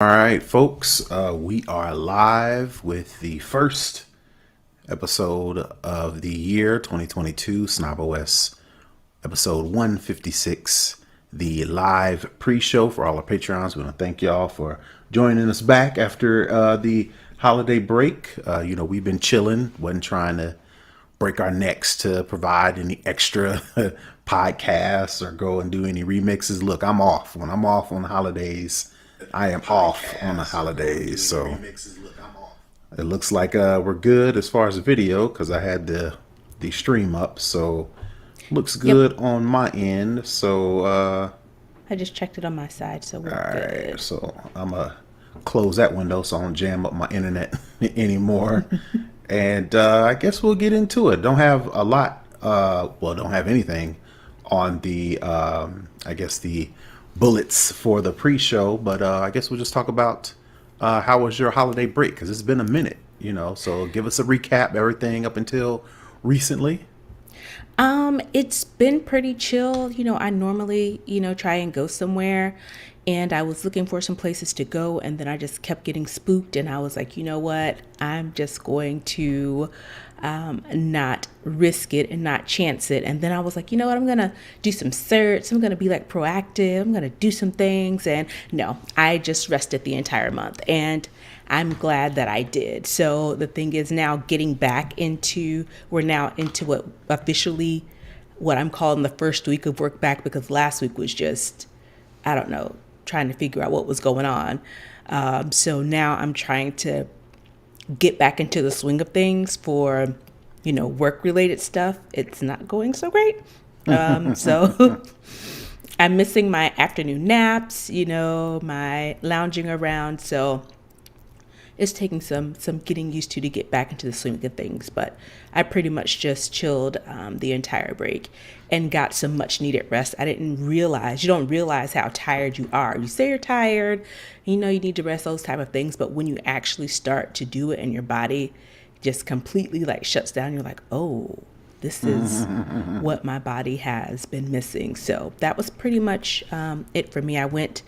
All right, folks, we are live with the first episode of the year 2022, snobOS, episode 156, the live pre-show for all our Patreons. We want to thank y'all for joining us back after the holiday break. We've been chilling, wasn't trying to break our necks to provide any extra podcasts or go and do any remixes. Look, I'm off. When I'm off on the holidays, I am off on the holidays. So it looks like we're good as far as the video because I had the stream up. So looks Yep, good on my end. So I just checked it on my side, so all we're right. good. So I'm gonna close that window so I don't jam up my internet anymore. And I guess we'll get into it. Don't have a lot. Don't have anything on the I guess the bullets for the pre-show, but I guess we'll just talk about how was your holiday break because it's been a minute, So give us a recap, everything up until recently. It's been pretty chill. I normally, try and go somewhere, and I was looking for some places to go, and then I just kept getting spooked, and I was like, you know what? I'm just going to not risk it and not chance it. And then I was like, you know what? I'm gonna do some search. I'm gonna be like proactive. I'm gonna do some things, and no, I just rested the entire month, and I'm glad that I did. So the thing is now getting back into, we're now into what officially what I'm calling the first week of work back, because last week was just, I don't know, trying to figure out what was going on. So now I'm trying to get back into the swing of things for, work related stuff. It's not going so great. So I'm missing my afternoon naps, my lounging around. So it's taking some getting used to get back into the swing of things. But I pretty much just chilled the entire break and got some much needed rest. I didn't realize, you don't realize how tired you are. You say you're tired, you need to rest, those type of things. But when you actually start to do it and your body just completely like shuts down, you're like, oh, this is what my body has been missing. So that was pretty much it for me. I went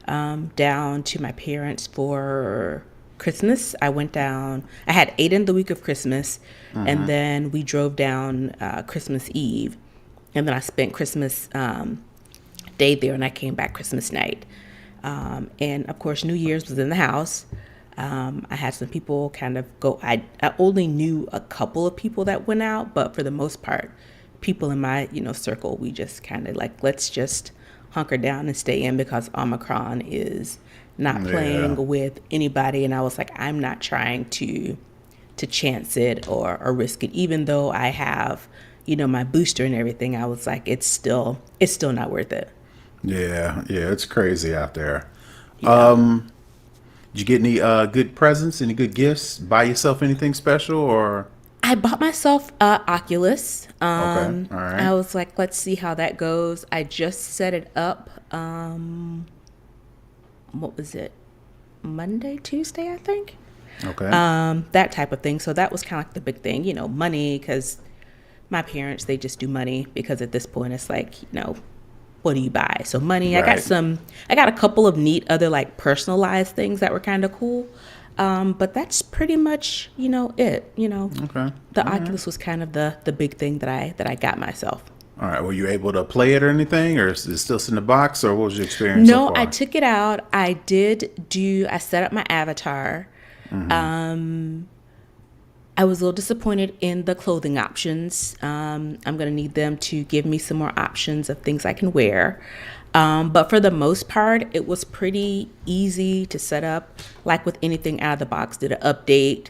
down to my parents for Christmas. I went down, I had ate the week of Christmas, and then we drove down Christmas Eve. And then I spent Christmas Day there, and I came back Christmas night. And of course, New Year's was in the house. I had some people kind of go, I only knew a couple of people that went out, but for the most part, people in my, circle, we just kind of like, let's just hunker down and stay in because Omicron is not Yeah. playing with anybody. And I was like, I'm not trying to chance it or risk it, even though I have, my booster and everything. I was like, it's still not worth it. Yeah, yeah, it's crazy out there. Yeah. Did you get any good presents, any good gifts? Buy yourself anything special or I bought myself Oculus. okay, all right. I was like, let's see how that goes. I just set it up. What was it? Monday, Tuesday, I think. Okay. That type of thing. So that was kind of like the big thing, money, because my parents, they just do money because at this point it's like, what do you buy? So money, Right. I got a couple of neat other like personalized things that were kind of cool. But that's pretty much, it, Okay. the All right. Oculus was kind of the big thing that I got myself. All right. Were you able to play it or anything, or is it still in the box, or what was your experience so No, I far? took it out. I set up my avatar. I was a little disappointed in the clothing options. I'm going to need them to give me some more options of things I can wear. But for the most part, it was pretty easy to set up. Like with anything out of the box, did an update.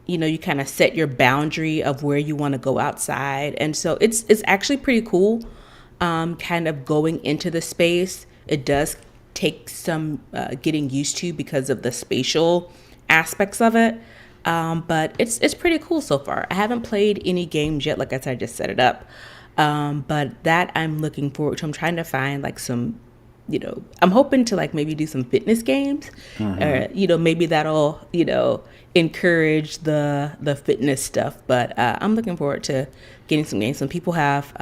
You kind of set your boundary of where you want to go outside. And so it's actually pretty cool. Kind of going into the space. It does take some getting used to because of the spatial aspects of it. But it's pretty cool so far. I haven't played any games yet. Like I said, I just set it up. But that I'm looking forward to. I'm trying to find like some, I'm hoping to like maybe do some fitness games, or maybe that'll encourage the fitness stuff. But I'm looking forward to getting some games. Some people have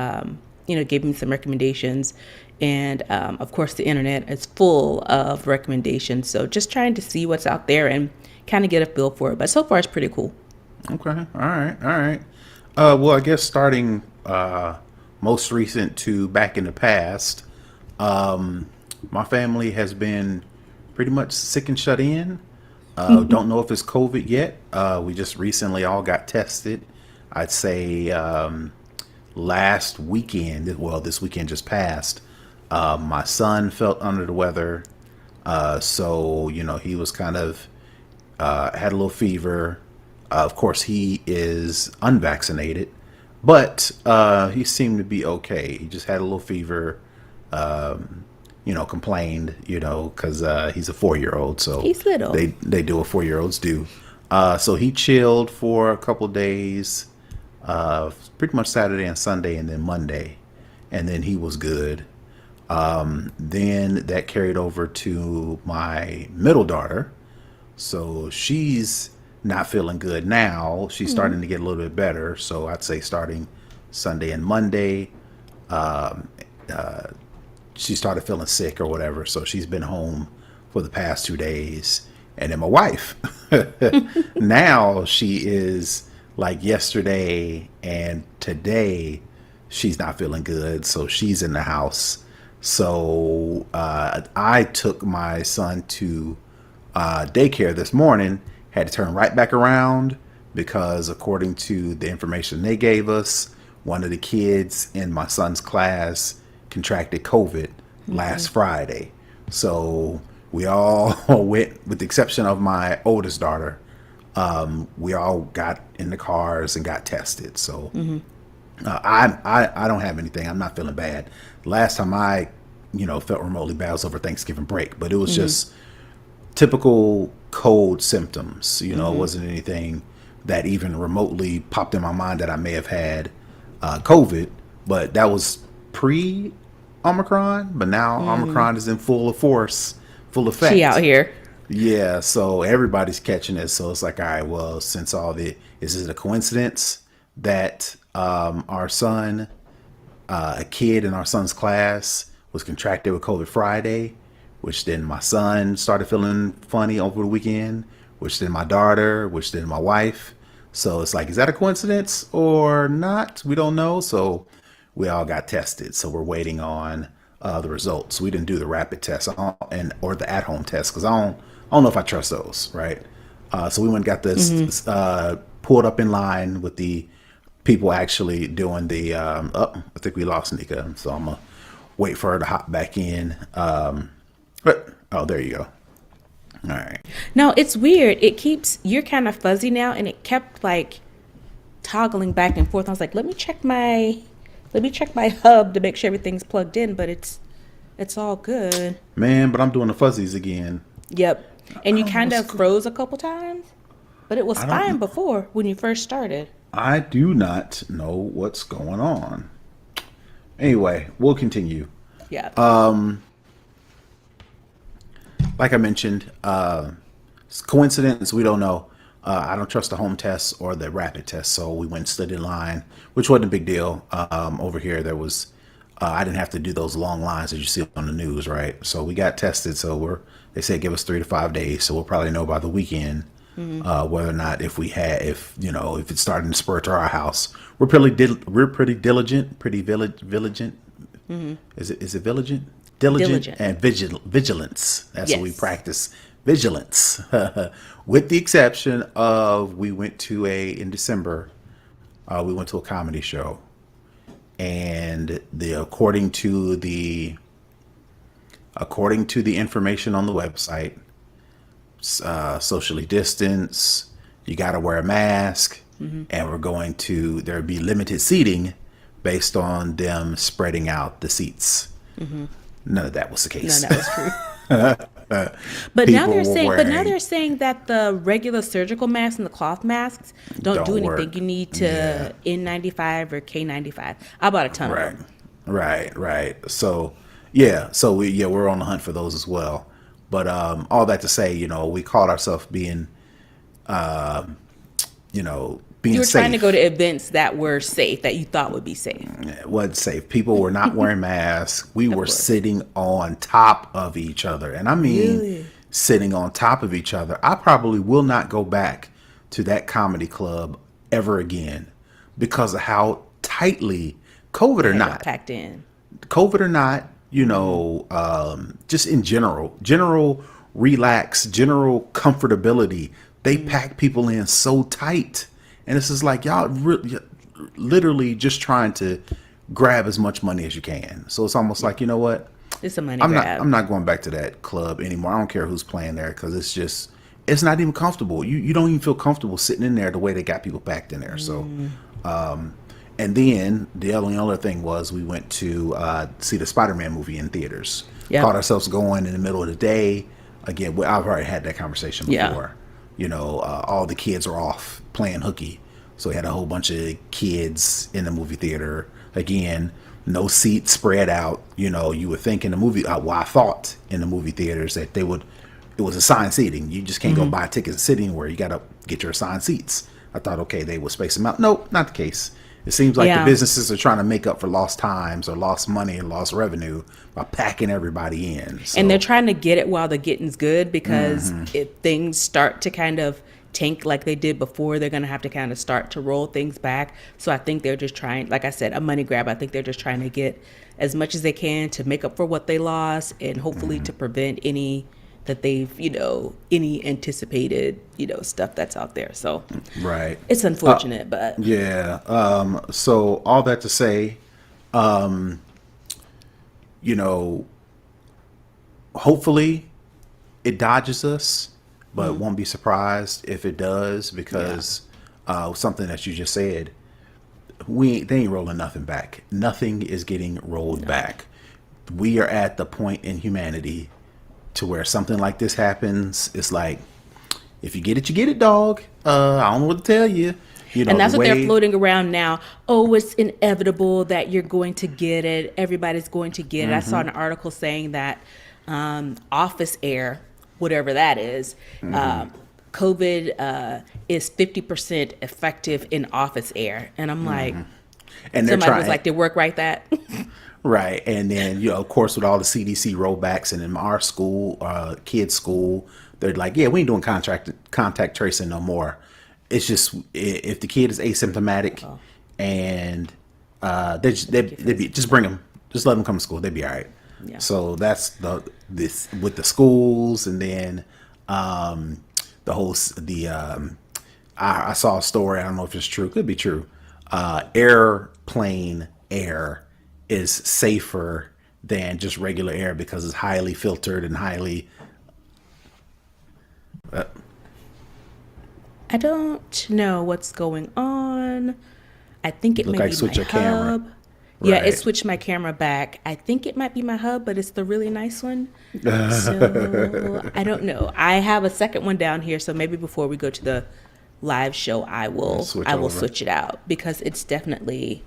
gave me some recommendations And of course, the internet is full of recommendations. So just trying to see what's out there and kind of get a feel for it. But so far, it's pretty cool. Okay. All right. All right. Well, I guess starting most recent to back in the past, my family has been pretty much sick and shut in. Don't know if it's COVID yet. We just recently all got tested. I'd say last weekend, well, this weekend just passed. My son felt under the weather. So, he was kind of had a little fever. Of course, he is unvaccinated, but he seemed to be okay. He just had a little fever. Complained, because he's a 4 year old. So He's little. they do what 4 year olds do. So he chilled for a couple days, pretty much Saturday and Sunday, and then Monday, and then he was good. Then that carried over to my middle daughter. So she's not feeling good now. She's starting to get a little bit better. So I'd say starting Sunday and Monday, she started feeling sick or whatever. So she's been home for the past 2 days. And then my wife, now she is like yesterday and today, she's not feeling good. So she's in the house. So I took my son to daycare this morning, had to turn right back around because according to the information they gave us, one of the kids in my son's class contracted COVID last Friday. So we all went, with the exception of my oldest daughter, we all got in the cars and got tested. So I don't have anything. I'm not feeling bad. Last time I, felt remotely bad was over Thanksgiving break, but it was just typical cold symptoms. It wasn't anything that even remotely popped in my mind that I may have had COVID, but that was pre Omicron. But now Omicron is in full force, full effect. She out here. Yeah, so everybody's catching it. So it's like, all right, well, is it a coincidence that our son, a kid in our son's class, was contracted with COVID Friday, which then my son started feeling funny over the weekend, which then my daughter, which then my wife. So it's like, is that a coincidence or not? We don't know. So we all got tested. So we're waiting on the results. We didn't do the rapid test or the at-home test because I don't know if I trust those, right? So we went and got this pulled up in line with the people actually doing the. I think we lost Nika, so I'm gonna wait for her to hop back in. But there you go. All right. No, it's weird. You're kind of fuzzy now, and it kept like toggling back and forth. I was like, let me check my hub to make sure everything's plugged in, but it's all good. Man, but I'm doing the fuzzies again. Yep. And you kind of froze a couple times, but it was fine before when you first started. I do not know what's going on. Anyway, we'll continue. Yeah. Like I mentioned, coincidence, we don't know. I don't trust the home test or the rapid test, so we went and stood in line, which wasn't a big deal. Over here, there was, I didn't have to do those long lines that you see on the news, right? So we got tested, so they said give us 3 to 5 days, so we'll probably know by the weekend whether or not if it's starting to spur to our house. We're pretty diligent, pretty vigilant. Is it vigilant? Diligent and vigilance. That's what we practice. Vigilance. With the exception of in December, we went to a comedy show, and according to the information on the website, socially distance, you got to wear a mask, and there'll be limited seating based on them spreading out the seats. None of that was the case. None of that was true. But now they're saying that the regular surgical masks and the cloth masks don't do anything. Work. You need to N95 or K95. I bought a ton of them. Right. So we're on the hunt for those as well. But all that to say, we called ourselves being, being You were trying to go safe. to events that were safe, that you thought would be safe. It wasn't safe. People were not wearing masks. We Of were course. sitting on top of each other. And I mean, Really? sitting on top of each other. I probably will not go back to that comedy club ever again because of how tightly, COVID or Yeah, y'all not, packed in. COVID or not, just in general relax, general comfortability. They pack people in so tight, and this is like y'all literally just trying to grab as much money as you can. So it's almost like, you know what? It's a money I'm not grab. I'm not going back to that club anymore. I don't care who's playing there because it's not even comfortable. You don't even feel comfortable sitting in there the way they got people packed in there. So and then the only other thing was we went to see the Spider-Man movie in theaters. Caught Yep. ourselves going in the middle of the day. Again, I've already had that conversation Yeah. before. All the kids are off playing hooky. So we had a whole bunch of kids in the movie theater. Again, no seats spread out. You would think in the movie, I thought in the movie theaters that it was assigned seating. You just can't go buy tickets and sit anywhere. You got to get your assigned seats. I thought, okay, they would space them out. Nope, not the case. It seems like the Yeah. businesses are trying to make up for lost times or lost money and lost revenue by packing everybody in. So, And they're trying to get it while the getting's good because if things start to kind of tank like they did before, they're going to have to kind of start to roll things back. So I think they're just trying, like I said, a money grab. I think they're just trying to get as much as they can to make up for what they lost and hopefully to prevent any that they've, any anticipated, stuff that's out there. So right. it's unfortunate, but Yeah. So all that to say, you know, hopefully it dodges us, but won't be surprised if it does because something that you just said, they ain't rolling nothing back. Nothing is getting rolled back. We are at the point in humanity to where something like this happens. It's like, if you get it, dog. I don't know what to tell you. and that's the what they're way- floating around now. Oh, it's inevitable that you're going to get it. Everybody's going to get it. I saw an article saying that office air, whatever that is, COVID is 50% effective in office air. And I'm like, and they're somebody trying was like, did work write that? right. And then of course, with all the CDC rollbacks, and in our school, kids' school, they're like, yeah, we ain't doing contact tracing no more. It's just if the kid is asymptomatic and just bring them, just let them come to school. They'd be all right. Yeah. So that's this with the schools, and then I saw a story. I don't know if it's true. Could be true. Airplane air is safer than just regular air because it's highly filtered and highly. I don't know what's going on. I think it Look may like be switch my your camera. hub. Yeah, it Right. switched my camera back. I think it might be my hub, but it's the really nice one. So I don't know. I have a second one down here, so maybe before we go to the live show, I will Switch I will over. switch it out because it's definitely.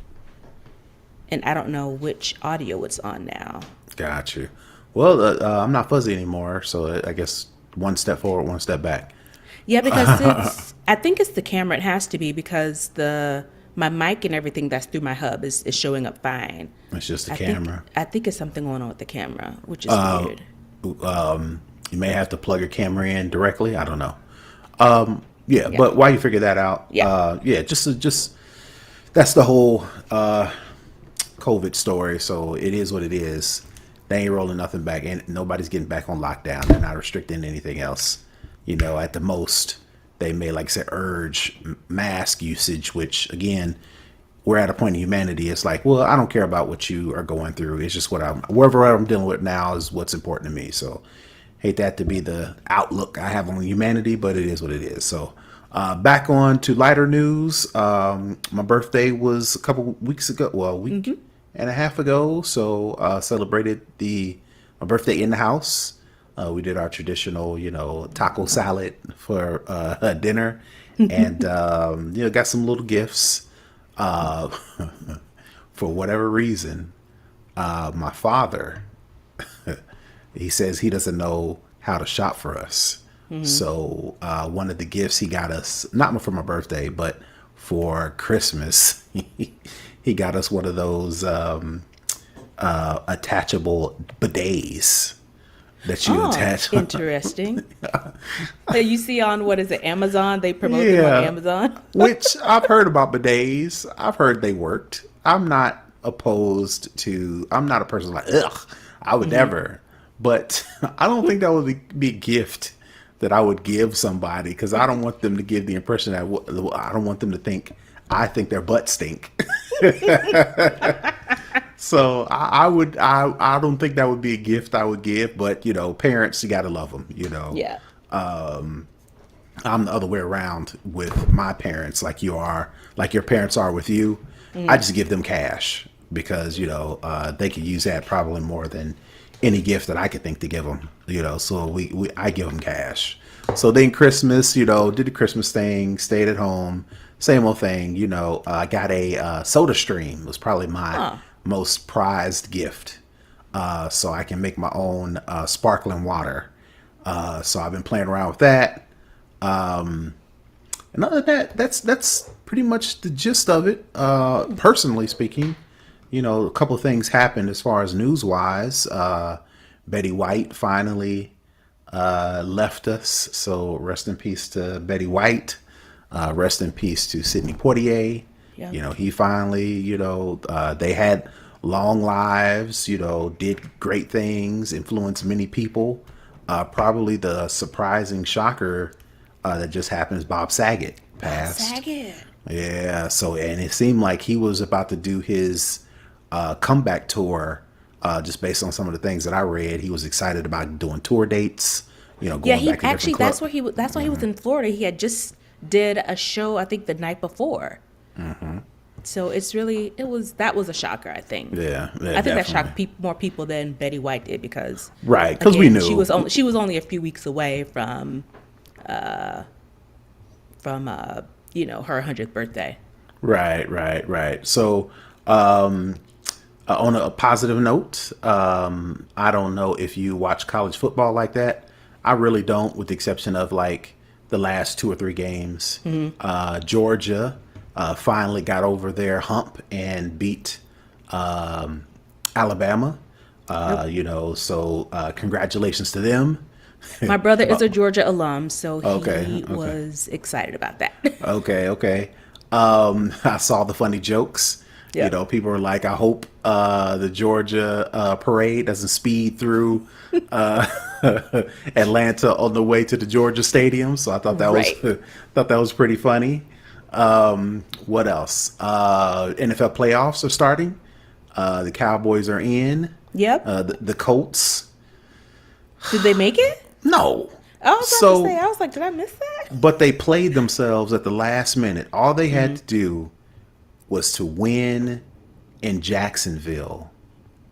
And I don't know which audio it's on now. Got you. Well, I'm not fuzzy anymore, so I guess one step forward, one step back. Yeah, because I think it's the camera. It has to be because my mic and everything that's through my hub is showing up fine. It's just the I camera. I think it's something going on with the camera, which is weird. You may have to plug your camera in directly. I don't know. Yeah, Yeah. but while you figure that out, Yeah. just that's the whole COVID story. So it is what it is. They ain't rolling nothing back, and nobody's getting back on lockdown. They're not restricting anything else. At the most, they may, like I said, urge mask usage, which again, we're at a point in humanity. It's like, well, I don't care about what you are going through. It's just wherever I'm dealing with now is what's important to me. So hate that to be the outlook I have on humanity, but it is what it is. So back on to lighter news. My birthday was a couple weeks ago. Well, a week and a half ago. So celebrated my birthday in the house. We did our traditional, taco salad for dinner, and got some little gifts. For whatever reason, my father, he says he doesn't know how to shop for us. So one of the gifts he got us, not for my birthday, but for Christmas. He got us one of those attachable bidets that you Oh, attach. interesting. That you see on, what is it, Amazon? They promote them on Yeah, Amazon. which I've heard about bidets. I've heard they worked. I'm not opposed to. I'm not a person like ugh. I would never. But I don't think that would be a gift that I would give somebody because I don't want them to give the impression that I don't want them to think I think their butt stink. So I would I don't think that would be a gift I would give. But parents, you gotta love them. Yeah. I'm the other way around with my parents, like you are, like your parents are with you. I just give them cash because they could use that probably more than any gift that I could think to give them. So I give them cash. So then Christmas, did the Christmas thing, stayed at home, same old thing. I got a Soda Stream. It was probably my Huh. most prized gift. So I can make my own sparkling water. So I've been playing around with that. And other than that, that's pretty much the gist of it. Personally speaking, a couple of things happened as far as news wise. Betty White finally left us, so rest in peace to Betty White. Rest in peace to Sidney Poitier. Yeah. He finally, they had long lives. Did great things, influenced many people. Probably the surprising shocker that just happened is Bob Saget passed. Saget. Yeah, so and it seemed like he was about to do his comeback tour. Just based on some of the things that I read, he was excited about doing tour dates. Going Yeah, he back to actually, different that's clubs. where he was. That's why he was in Florida. He had just did a show, I think, the night before. So that was a shocker, I think. Yeah, I think that definitely. shocked more people than Betty White did because, Right, because we again, knew she was only a few weeks away from her 100th birthday. Right. So, on a positive note, I don't know if you watch college football like that. I really don't, with the exception of like the last 2 or 3 games. Georgia finally got over their hump and beat Alabama. So congratulations to them. My brother is a Georgia alum, so Okay, he okay. was excited about that. Okay. I saw the funny jokes. Yeah. People were like, I hope the Georgia parade doesn't speed through Atlanta on the way to the Georgia Stadium. So I thought that Right. was thought that was pretty funny. What else? NFL playoffs are starting. The Cowboys are in. Yep. The Colts. Did they make it? No. I was about So to say, I was like, did I miss that? But they played themselves at the last minute. All they had to do was to win in Jacksonville,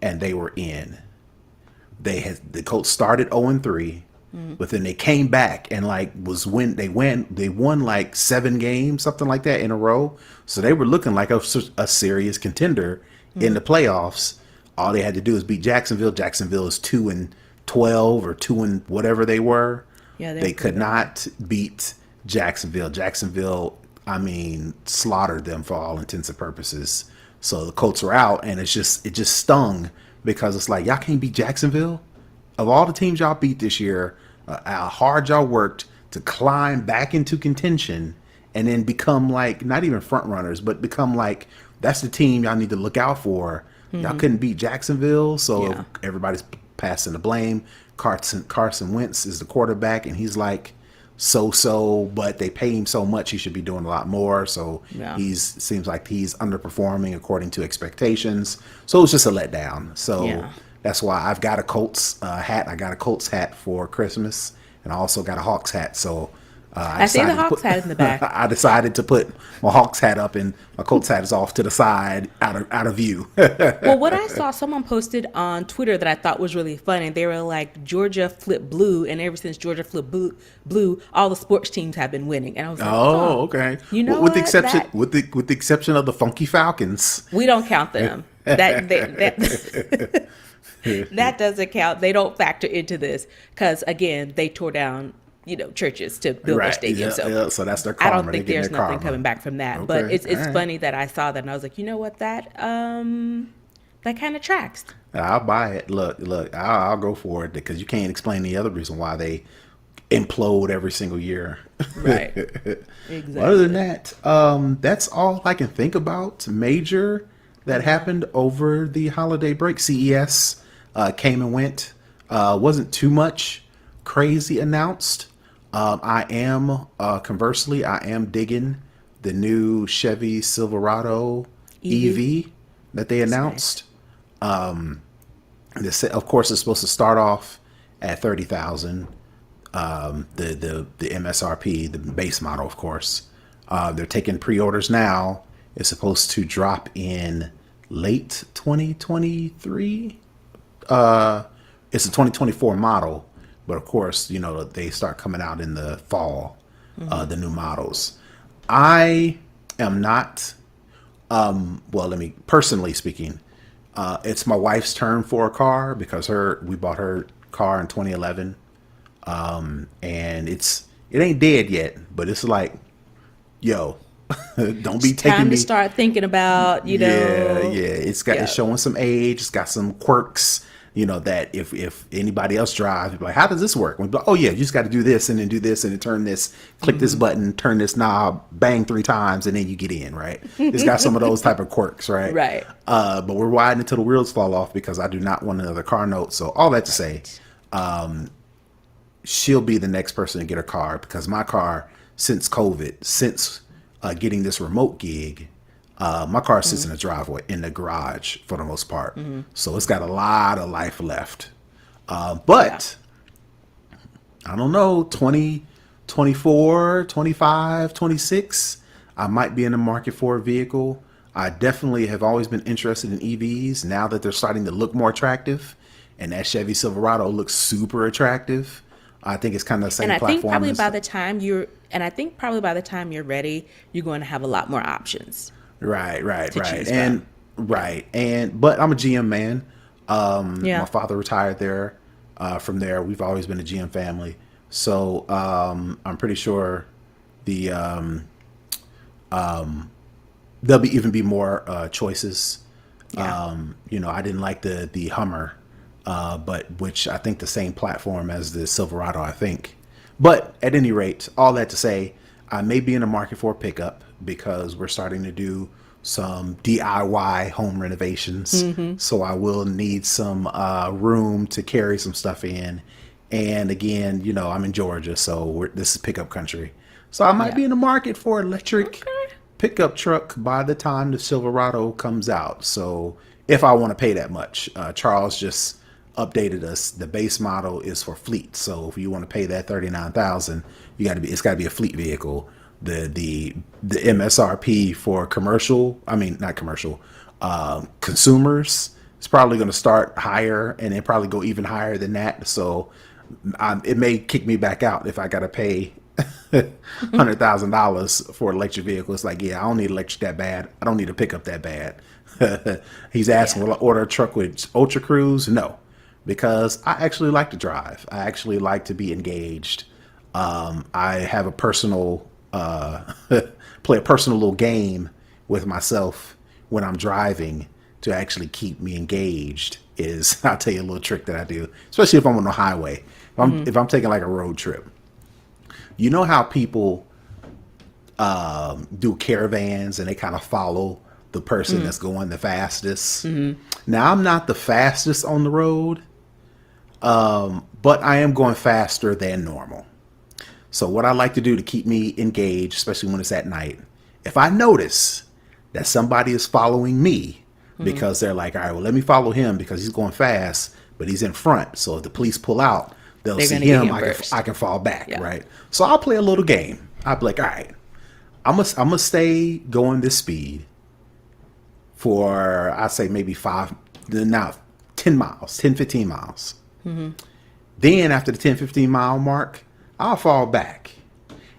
and they were in. The Colts started 0-3, but then they came back and they won like 7 games, something like that in a row. So they were looking like a serious contender in the playoffs. All they had to do is beat Jacksonville. Jacksonville is 2-12 or 2 and whatever they were. Yeah, They could not beat Jacksonville. Jacksonville, I mean, slaughtered them for all intents and purposes. So the Colts were out, and it just stung because it's like, y'all can't beat Jacksonville. Of all the teams y'all beat this year, how hard y'all worked to climb back into contention and then become like not even front runners, but become like that's the team y'all need to look out for. Y'all couldn't beat Jacksonville, so Yeah. everybody's passing the blame. Carson Wentz is the quarterback, and he's like so, but they pay him so much he should be doing a lot more. So Yeah. seems like he's underperforming according to expectations. So it's just a letdown. So Yeah. that's why I've got a Colts hat. I got a Colts hat for Christmas, and I also got a Hawks hat. So I see the decided to Hawks hat in the back. I decided to put my Hawks hat up, and my Colts hat is off to the side, out of view. Well, what I saw, someone posted on Twitter that I thought was really funny. They were like, Georgia flipped blue, and ever since Georgia flipped blue, all the sports teams have been winning. And I was like, Oh, okay. You know with the what? exception That- with the exception of the Funky Falcons. we don't count them. That doesn't count. They don't factor into this because, again, they tore down churches to build their Right. stadium. Yeah, So yeah. So that's their I don't karma. They're think getting there's their nothing karma. coming back from that. But Okay. All it's right. funny that I saw that and I was like, you know what, that kind of tracks. I'll buy it. Look. I'll go for it because you can't explain the other reason why they implode every single year. Right. Other than Exactly. that, that's all I can think about major that happened over the holiday break. CES came and went. Wasn't too much crazy announced. I am conversely, I am digging the new Chevy Silverado EV. EV that they It's nice. announced. This, of course, is supposed to start off at 30,000. The MSRP, the base model, of course. They're taking pre-orders now. It's supposed to drop in late 2023. It's a 2024 model, but of course, they start coming out in the fall. The new models. I am not. Well, let me personally speaking. It's my wife's turn for a car because we bought her car in 2011, and it ain't dead yet, but it's like, yo, don't be It's taking time to me. start thinking about, Yeah. It's yeah. showing some age. It's got some quirks. That if anybody else drives, you'd be like, how does this work? And we'd be like, oh yeah, you just got to do this and then do this and then turn this, click this button, turn this knob, bang 3 times, and then you get in. Right? It's got some of those type of quirks. Right? Right. But we're riding until the wheels fall off because I do not want another car note. So all that to say, Right. she'll be the next person to get a car because my car, since COVID, since getting this remote gig, my car sits in the driveway, in the garage for the most part. So it's got a lot of life left. Yeah. But I don't know, 2024, 25, 26, I might be in the market for a vehicle. I definitely have always been interested in EVs now that they're starting to look more attractive. And that Chevy Silverado looks super attractive. I think it's kind of the And same I think platform probably as. by the time you're, and I think probably by the time you're ready, you're going to have a lot more options Right, right, to right. choose from. And but I'm a GM man. My Yeah. father retired there. From there, we've always been a GM family. So I'm pretty sure the there'll be even be more choices. Yeah. I didn't like the Hummer, but which I think the same platform as the Silverado, I think. But at any rate, all that to say, I may be in the market for a pickup because we're starting to do some DIY home renovations. So I will need some room to carry some stuff in. And again, I'm in Georgia, so this is pickup country. So I might Yeah. be in the market for electric Okay. pickup truck by the time the Silverado comes out. So if I want to pay that much, Charles just updated us. The base model is for fleet. So if you want to pay that 39,000, it's got to be a fleet vehicle. The MSRP for commercial, I mean not commercial, consumers, it's probably going to start higher and then probably go even higher than that. So it may kick me back out if I got to pay $100,000 for an electric vehicle. It's like, yeah, I don't need electric that bad. I don't need a pickup that bad. He's asking, Yeah. will I order a truck with Ultra Cruise? No, because I actually like to drive. I actually like to be engaged. I have a personal, play a personal little game with myself when I'm driving to actually keep me engaged. I'll tell you a little trick that I do, especially if I'm on the highway. If I'm taking like a road trip. You know how people do caravans and they kind of follow the person that's going the fastest? Now, I'm not the fastest on the road, but I am going faster than normal. So what I like to do to keep me engaged, especially when it's at night, if I notice that somebody is following me because they're like, all right, well, let me follow him because he's going fast, but he's in front. So if the police pull out, they'll They're see going to get him. him I can first. I can fall back, Yeah. right? So I'll play a little game. I'll be like, all right, I'm gonna stay going this speed for I say maybe 10 miles, 10, 15 miles. Then after the 10, 15 mile mark, I'll fall back.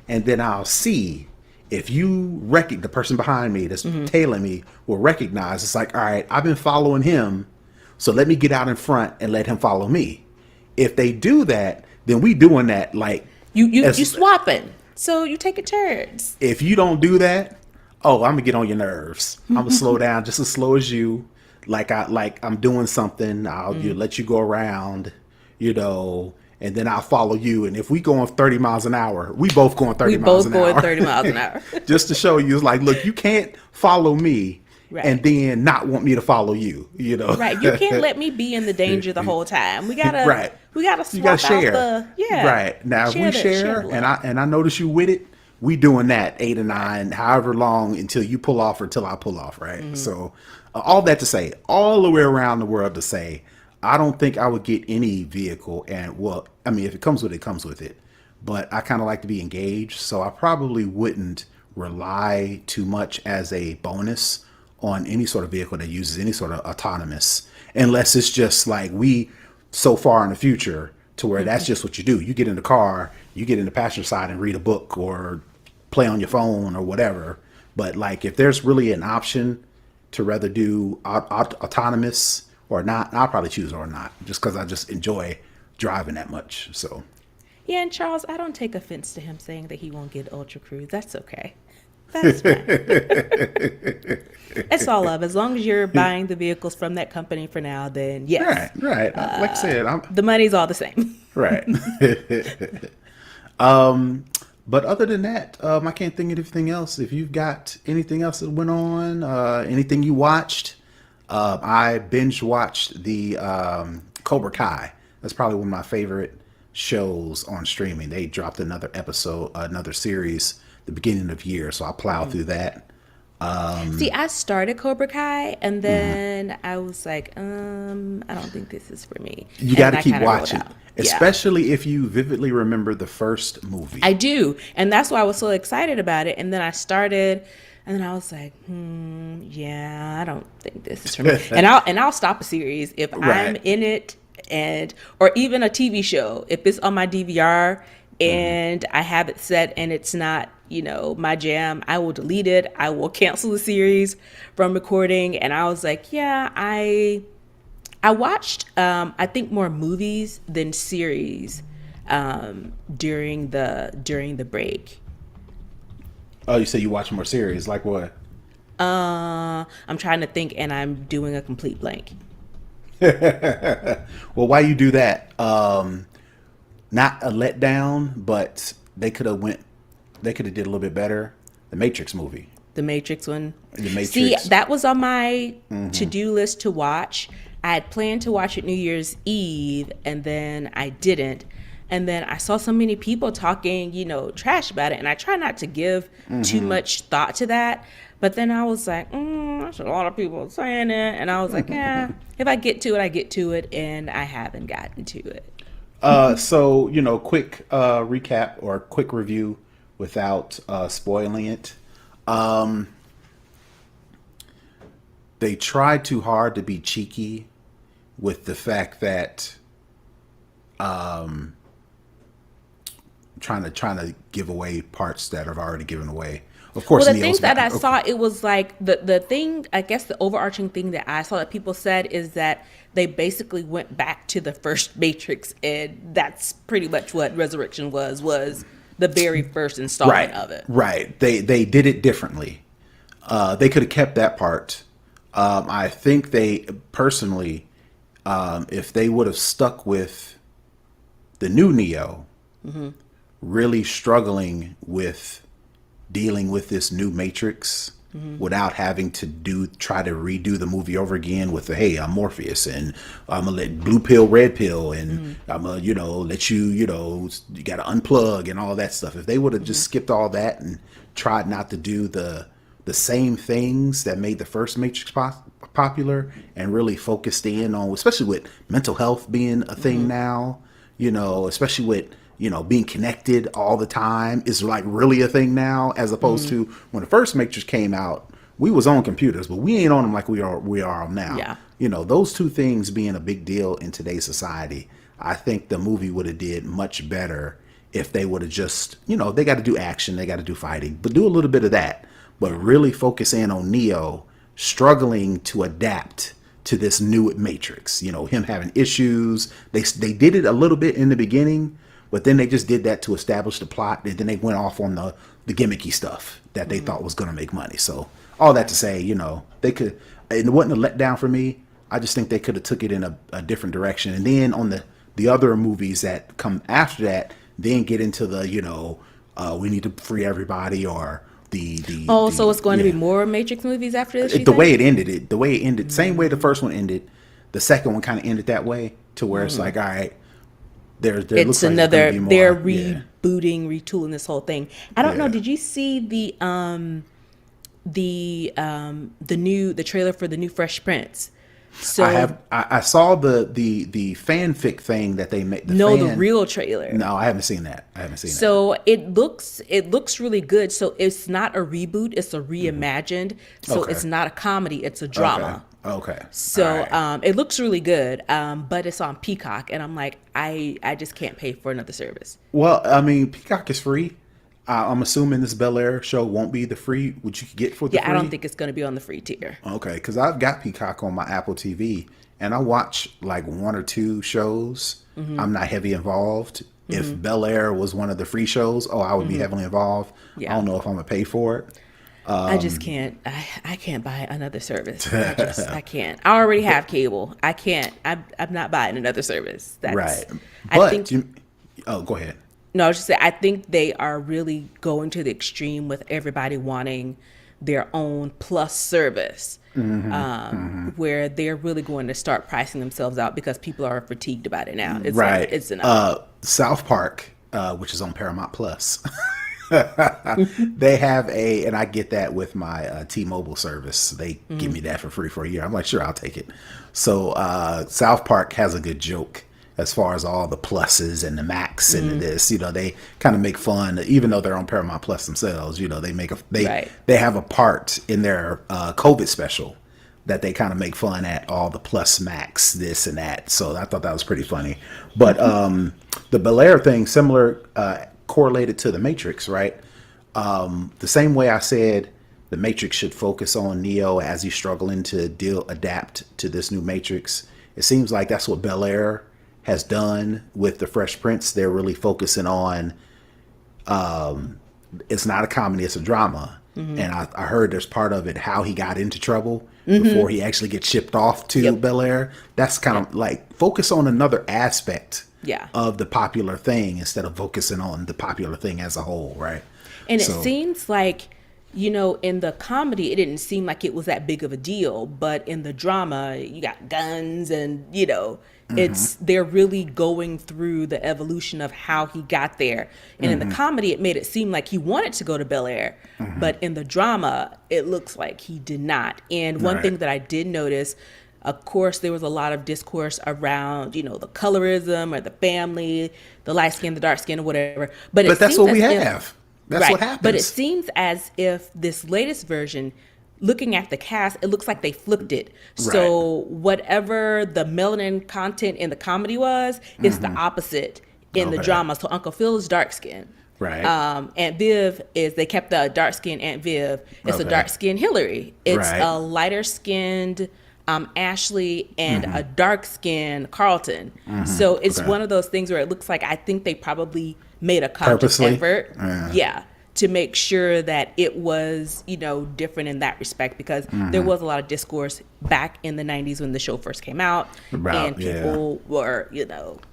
And then I'll see if the person behind me that's tailing me will recognize it's like, all right, I've been following him. So let me get out in front and let him follow me. If they do that, then we doing that like You As swapping. So you taking turns. if you don't do that, oh, I'm gonna get on your nerves. I'm gonna slow down just as slow as you. Like I'm doing something. I'll let you go around, and then I'll follow you. And if we go on 30 miles an hour, we both going We 30 miles both an going hour. 30 miles an hour. Just to show you, it's like, look, you can't follow me and Right. then not want me to follow you. Right. You can't let me be in the danger the whole time. We gotta Right. swap You gotta share. out the Right. Now if we share the and love. I notice you with it, we doing that 8 or 9, however long until you pull off or until I pull off, right? So all that to say, all the way around the world to say, I don't think I would get any vehicle, and well, I mean, if it comes with it, it comes with it. But I kind of like to be engaged, so I probably wouldn't rely too much as a bonus on any sort of vehicle that uses any sort of autonomous, unless it's just like we so far in the future to where that's just what you do. You get in the car, you get in the passenger side and read a book or play on your phone or whatever. But like if there's really an option to rather do autonomous or not, I'll probably choose or not, just because I just enjoy driving that much. So Yeah, and Charles, I don't take offense to him saying that he won't get Ultra Cruise. That's okay. That's fine. It's all love. As long as you're buying the vehicles from that company for now, then yes. right. Like I said, I'm The money's all the same. right. But other than that, I can't think of anything else. If you've got anything else that went on, anything you watched, I binge watched the Cobra Kai. That's probably one of my favorite shows on streaming. They dropped another episode, another series, the beginning of the year, so I plowed through that. See, I started Cobra Kai and then I was like, I don't think this is for me. You And got to I keep kinda rolled watching, out. Yeah. especially if you vividly remember the first movie. I do. And that's why I was so excited about it. And then I started and then I was like, yeah, I don't think this is for me. And I'll stop a series if I'm Right. in it or even a TV show. If it's on my DVR and I have it set and it's not, my jam, I will delete it. I will cancel the series from recording. And I was like, yeah, I watched, I think more movies than series during the break. Oh, you say you watch more series? Like what? I'm trying to think, and I'm doing a complete blank. Well, why you do that? Not a letdown, but they could have did a little bit better. The Matrix movie. The Matrix one. The Matrix. See, that was on my to-do list to watch. I had planned to watch it New Year's Eve, and then I didn't. And then I saw so many people talking, trash about it, and I try not to give too much thought to that. But then I was like, there's a lot of people saying it, and I was like, if I get to it, I get to it, and I haven't gotten to it. So, quick recap or quick review without spoiling it. They tried too hard to be cheeky with the fact that trying to give away parts that are already given away. Of course, Well, the Neo's thing that I got- saw, it was like the thing, I guess the overarching thing that I saw that people said is that they basically went back to the first Matrix, and that's pretty much what Resurrection was the very first installment of it. Right. They did it differently. They could have kept that part. I think they personally, if they would have stuck with the new Neo, really struggling with dealing with this new Matrix without having to try to redo the movie over again with hey, I'm Morpheus and I'm gonna let blue pill, red pill, and I'm gonna let you you gotta unplug and all that stuff. If they would have just skipped all that and tried not to do the same things that made the first Matrix popular and really focused in on, especially with mental health being a thing now, especially with being connected all the time is like really a thing now, as opposed to when the first Matrix came out, we was on computers, but we ain't on them like we are now. Yeah. Those two things being a big deal in today's society, I think the movie would have did much better if they would have just, they got to do action, they got to do fighting, but do a little bit of that, but really focus in on Neo struggling to adapt to this new Matrix, him having issues. They did it a little bit in the beginning, But then they just did that to establish the plot, and then they went off on the gimmicky stuff that they thought was going to make money. So all that to say, they could. It wasn't a letdown for me. I just think they could have took it in a different direction. And then on the other movies that come after that, then get into the we need to free everybody, or so it's going to be more Matrix movies after this? The way it ended, same way the first one ended, the second one kind of ended that way, to where it's like, all right, there It's looks like another. there's gonna be more. They're Yeah. rebooting, retooling this whole thing. I don't know. Yeah. Did you see the trailer for the new Fresh Prince? So I saw the fanfic thing that they made. the real trailer. No, I haven't seen that. So it looks really good. So it's not a reboot; it's a reimagined. So Okay. it's not a comedy; it's a drama. Okay. So All right. it looks really good, but it's on Peacock, and I'm like, I just can't pay for another service. Well, I mean, Peacock is free. I'm assuming this Bel Air show won't be the free, which you could get for the Yeah, free. I don't think it's going to be on the free tier. Okay, because I've got Peacock on my Apple TV, and I watch like one or two shows. I'm not heavy involved. If Bel Air was one of the free shows, I would be heavily involved. Yeah. I don't know if I'm gonna pay for it. I just can't. I can't buy another service. I can't. I already have cable. I can't. I'm not buying another service. That's, Right. I But think. go ahead. No, I was just saying. I think they are really going to the extreme with everybody wanting their own plus service, where they're really going to start pricing themselves out because people are fatigued about it now. It's Right. Like, it's enough. South Park, which is on Paramount Plus. They have and I get that with my T-Mobile service. They give me that for free for a year. I'm like, sure, I'll take it. So South Park has a good joke as far as all the pluses and the Max and this. They kind of make fun, even though they're on Paramount Plus themselves. They have a part in their COVID special that they kind of make fun at all the plus Max, this and that. So I thought that was pretty funny. But the Bel Air thing, similar, correlated to the Matrix, right? The same way I said the Matrix should focus on Neo as he's struggling to adapt to this new Matrix. It seems like that's what Bel Air has done with the Fresh Prince. They're really focusing on, it's not a comedy, it's a drama. And I heard there's part of it how he got into trouble before he actually gets shipped off to Bel Air. That's kind of like focus on another aspect of the popular thing instead of focusing on the popular thing as a whole, right? And it seems like, in the comedy, it didn't seem like it was that big of a deal. But in the drama, you got guns and, they're really going through the evolution of how he got there. And in the comedy, it made it seem like he wanted to go to Bel Air. But in the drama, it looks like he did not. And one thing that I did notice, of course, there was a lot of discourse around, the colorism or the family, the light skin, the dark skin, or whatever. But that's what we have. That's what happens. But it seems as if this latest version, looking at the cast, it looks like they flipped it. So whatever the melanin content in the comedy was, it's the opposite in the drama. So Uncle Phil is dark skin. Right. Aunt Viv they kept the dark skinned Aunt Viv. It's a dark skinned Hillary. It's a lighter skinned Ashley and a dark skinned Carlton. So it's one of those things where it looks like I think they probably made a conscious effort. To make sure that it was, different in that respect, because there was a lot of discourse back in the 90s when the show first came out. And people were,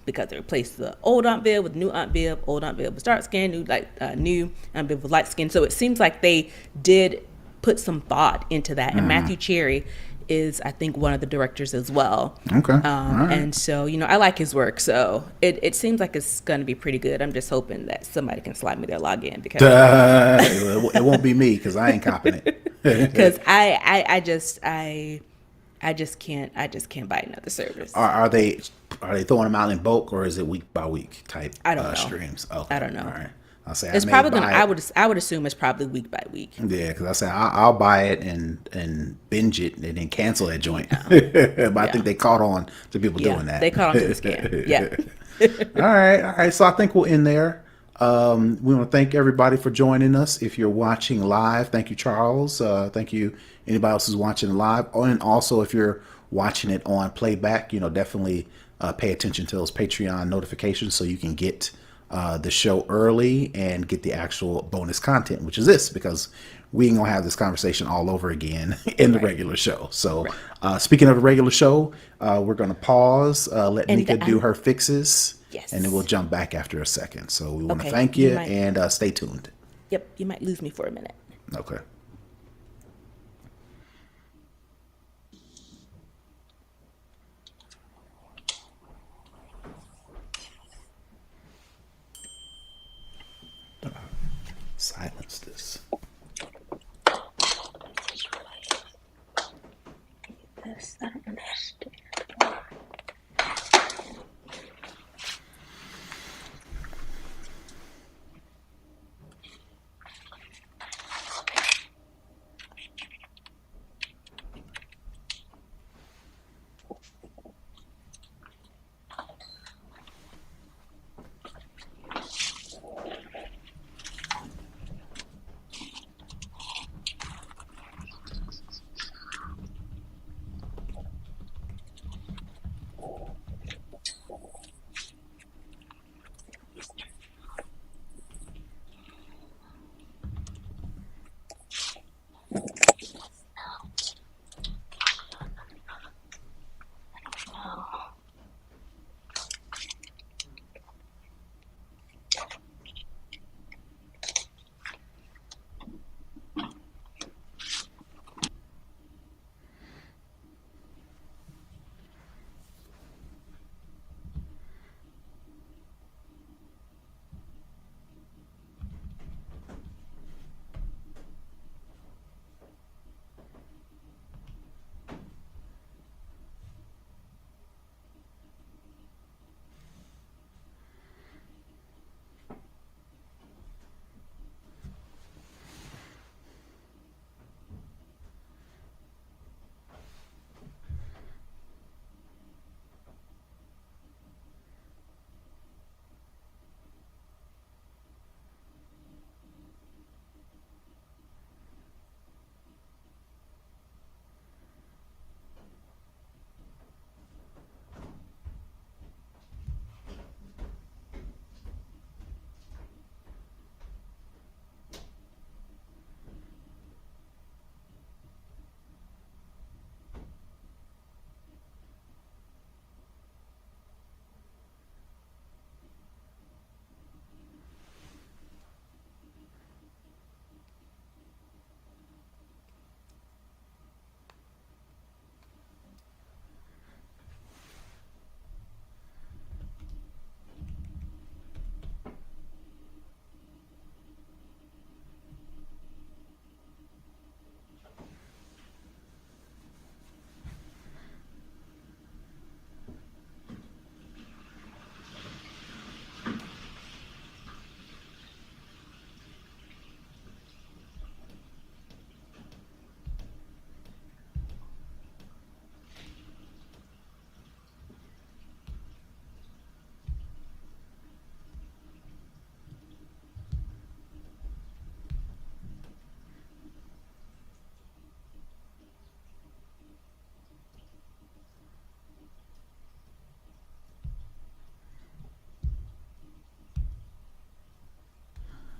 because they replaced the old Aunt Viv with new Aunt Viv. Old Aunt Viv was dark skinned, new Aunt Viv was light skinned. So it seems like they did put some thought into that. And Matthew Cherry is, I think, one of the directors as well. Okay. And so, I like his work. So it seems like it's going to be pretty good. I'm just hoping that somebody can slide me their login, because it won't be me, because I ain't copying it. Because I just can't buy another service. Are they throwing them out in bulk, or is it week by week type I don't know. streams? Okay. I don't know. All right. I'll say It's probably gonna. I would assume it's probably week by week. Yeah, because I say I'll buy it and binge it and then cancel that joint. But I think they caught on to people doing that. They caught on to the scam. Yeah. All right. So I think we'll end there. We want to thank everybody for joining us. If you're watching live, thank you, Charles. Thank you, anybody else who's watching live. Oh, and also, if you're watching it on playback, definitely pay attention to those Patreon notifications so you can get the show early and get the actual bonus content, which is this, because we ain't gonna have this conversation all over again in the Right. regular show. So, Right. speaking of the regular show, we're gonna pause, let And Nika do her fixes, and then we'll yes. jump back after a second. So, we want to Okay. thank You you might. and stay tuned. Yep. You might lose me for a minute. Okay. Silence this. Yes, I don't understand.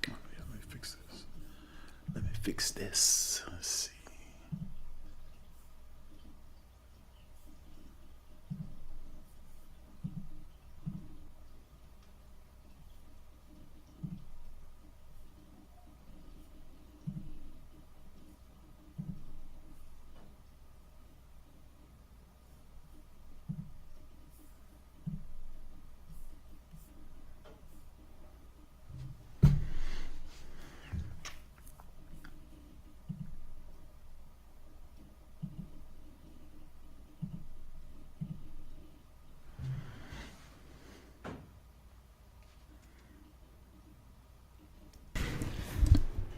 Oh, yeah, let me fix this. Let me fix this. Let's see.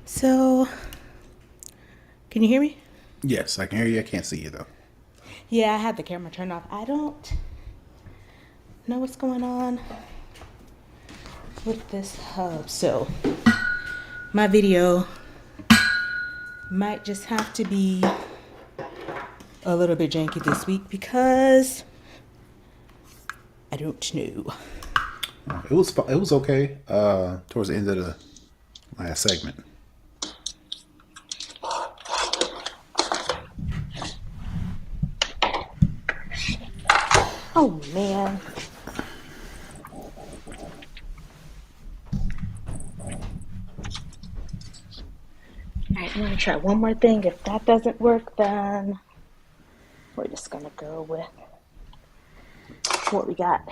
So, can you hear me? Yes, I can hear you. I can't see you though. Yeah, I had the camera turned off. I don't know what's going on with this hub. So, my video might just have to be a little bit janky this week because I don't know. It was okay. Towards the end of the last segment. Oh man. All right, I'm gonna try one more thing. If that doesn't work, then we're just gonna go with what we got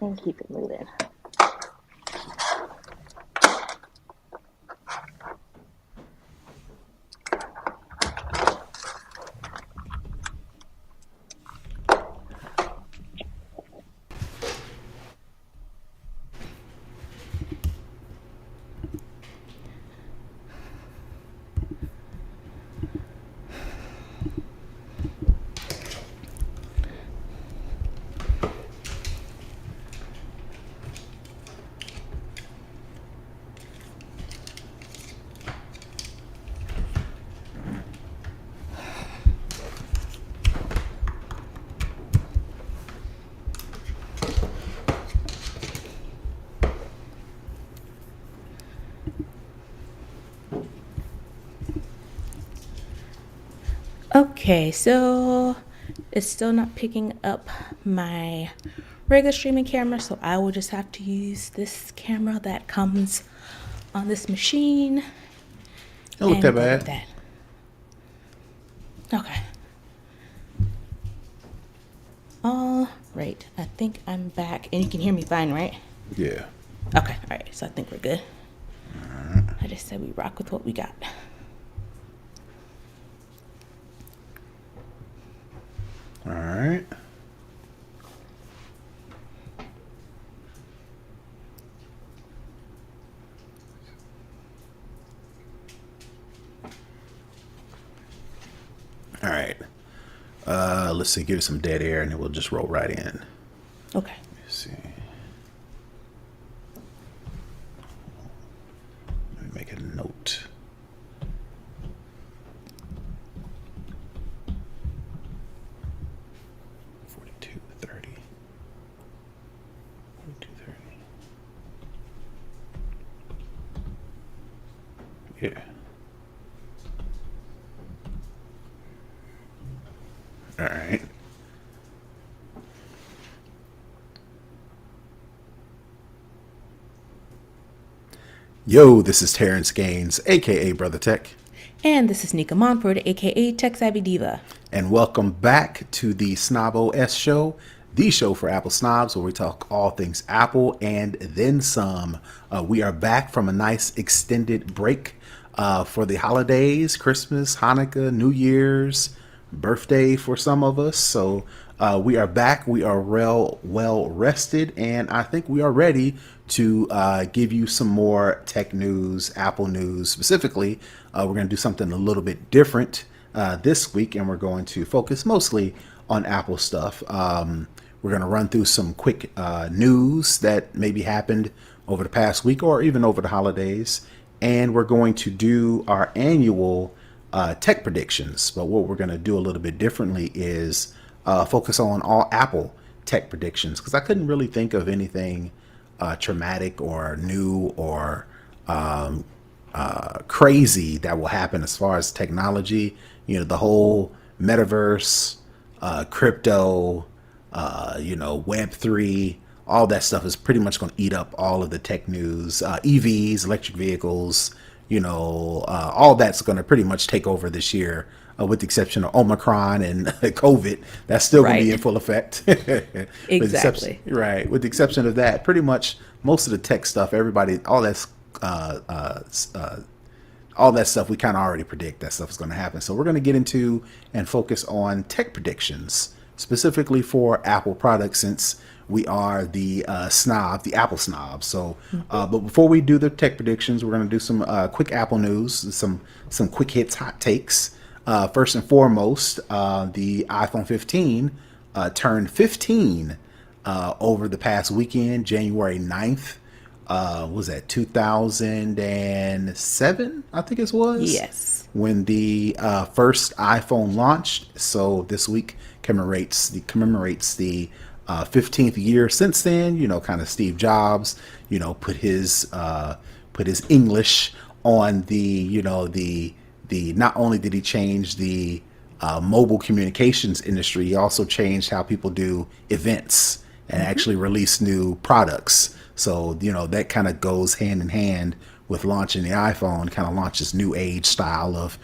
and keep it moving. Okay, so it's still not picking up my regular streaming camera, so I will just have to use this camera that comes on this machine Don't look that and go with bad. that. Okay. All right, I think I'm back, and you can hear me fine, right? Yeah. Okay, all right, so I think we're good. I just said we rock with what we got. All right. All right. Let's see. Give it some dead air, and then we'll just roll right in. Okay. Let's see. Let me make a note. Forty-two 30. 4230. Yeah. All right. Yo, this is Terrence Gaines, aka Brother Tech, And this is Nika Monford, aka Tech Savvy Diva. and welcome back to the snobOS show, the show for Apple snobs, where we talk all things Apple and then some. We are back from a nice extended break for the holidays, Christmas, Hanukkah, New Year's, birthday for some of us. So we are back. We are well rested, and I think we are ready to give you some more tech news, Apple news specifically. We're going to do something a little bit different this week, and we're going to focus mostly on Apple stuff. We're going to run through some quick news that maybe happened over the past week or even over the holidays, and we're going to do our annual tech predictions. But what we're going to do a little bit differently is focus on all Apple tech predictions, because I couldn't really think of anything traumatic or new or crazy that will happen as far as technology. You know, the whole metaverse, crypto, Web3, all that stuff is pretty much going to eat up all of the tech news. EVs, electric vehicles, all that's going to pretty much take over this year, with the exception of Omicron and COVID. That's still going to be in Right. full effect. With the exception, Exactly. right? With the exception of that, pretty much most of the tech stuff, everybody, uh, uh, uh, all that stuff, we kind of already predict that stuff is going to happen. So we're going to get into and focus on tech predictions, specifically for Apple products, since we are the the Apple snob. So, but before we do the tech predictions, we're going to do some quick Apple news, some quick hits, hot takes. First and foremost, the iPhone 15 turned 15 over the past weekend, January 9th. Was that 2007? I think it was Yes. when the first iPhone launched. So this week commemorates the 15th year since then. Kind of Steve Jobs, put his English on the not only did he change the mobile communications industry, he also changed how people do events and actually release new products. So, that kind of goes hand in hand with launching the iPhone, kind of launches new age style of,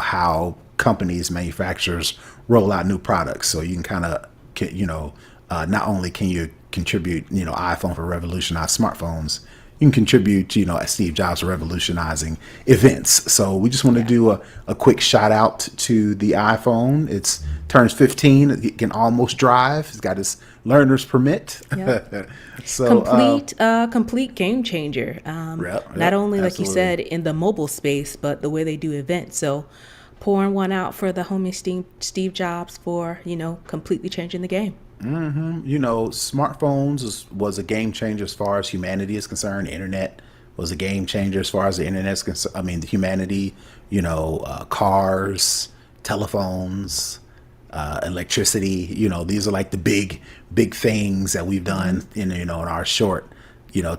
how companies, manufacturers roll out new products. So you can kind of, not only can you contribute, iPhone for revolutionized smartphones, you can contribute, as Steve Jobs revolutionizing events. So we just want to do a quick shout out to the iPhone. It's turns 15. It can almost drive. It's got its learner's permit. Yep. So Complete game changer. Not only, like you absolutely. said, in the mobile space, but the way they do events. So pouring one out for the homie Steve Jobs for, completely changing the game. Smartphones was a game changer as far as humanity is concerned. The internet was a game changer as far as the internet is concerned. I mean, the humanity, cars, telephones, electricity, these are like the big things that we've done in our short,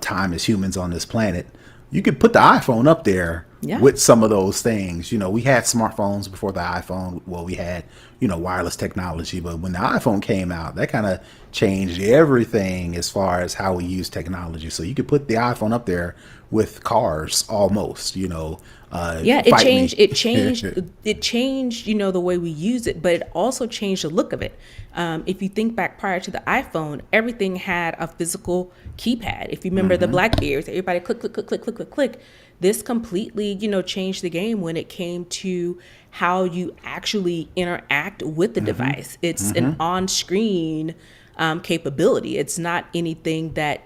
time as humans on this planet. You could put the iPhone up there Yeah. with some of those things. We had smartphones before the iPhone. Well, we had, wireless technology, but when the iPhone came out, that kind of changed everything as far as how we use technology. So you could put the iPhone up there with cars almost, Yeah, it fight changed. me. It changed. It changed. The way we use it, but it also changed the look of it. If you think back prior to the iPhone, everything had a physical keypad. If you remember the Blackberries, everybody click, click, click, click, click, click, click. This completely, changed the game when it came to how you actually interact with the device. It's an on-screen capability. It's not anything that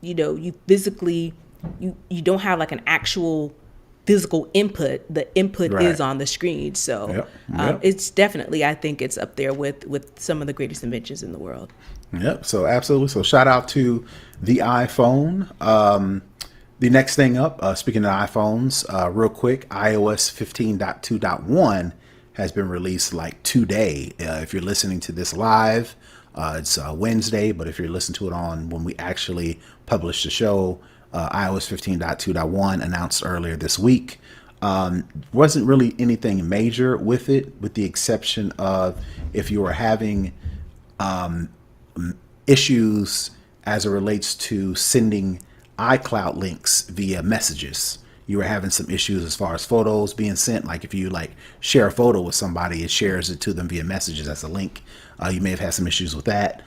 you physically you don't have like an actual physical input. The input Right. is on the screen. So Yep. Yep. it's definitely, I think it's up there with some of the greatest inventions in the world. Yep. So absolutely. So shout out to the iPhone. The next thing up, speaking of iPhones, real quick, iOS 15.2.1 has been released like today. If you're listening to this live, it's Wednesday, but if you're listening to it on when we actually publish the show, iOS 15.2.1 announced earlier this week. Wasn't really anything major with it, with the exception of if you were having issues as it relates to sending iCloud links via messages. You were having some issues as far as photos being sent. Like if you share a photo with somebody, it shares it to them via messages as a link. You may have had some issues with that.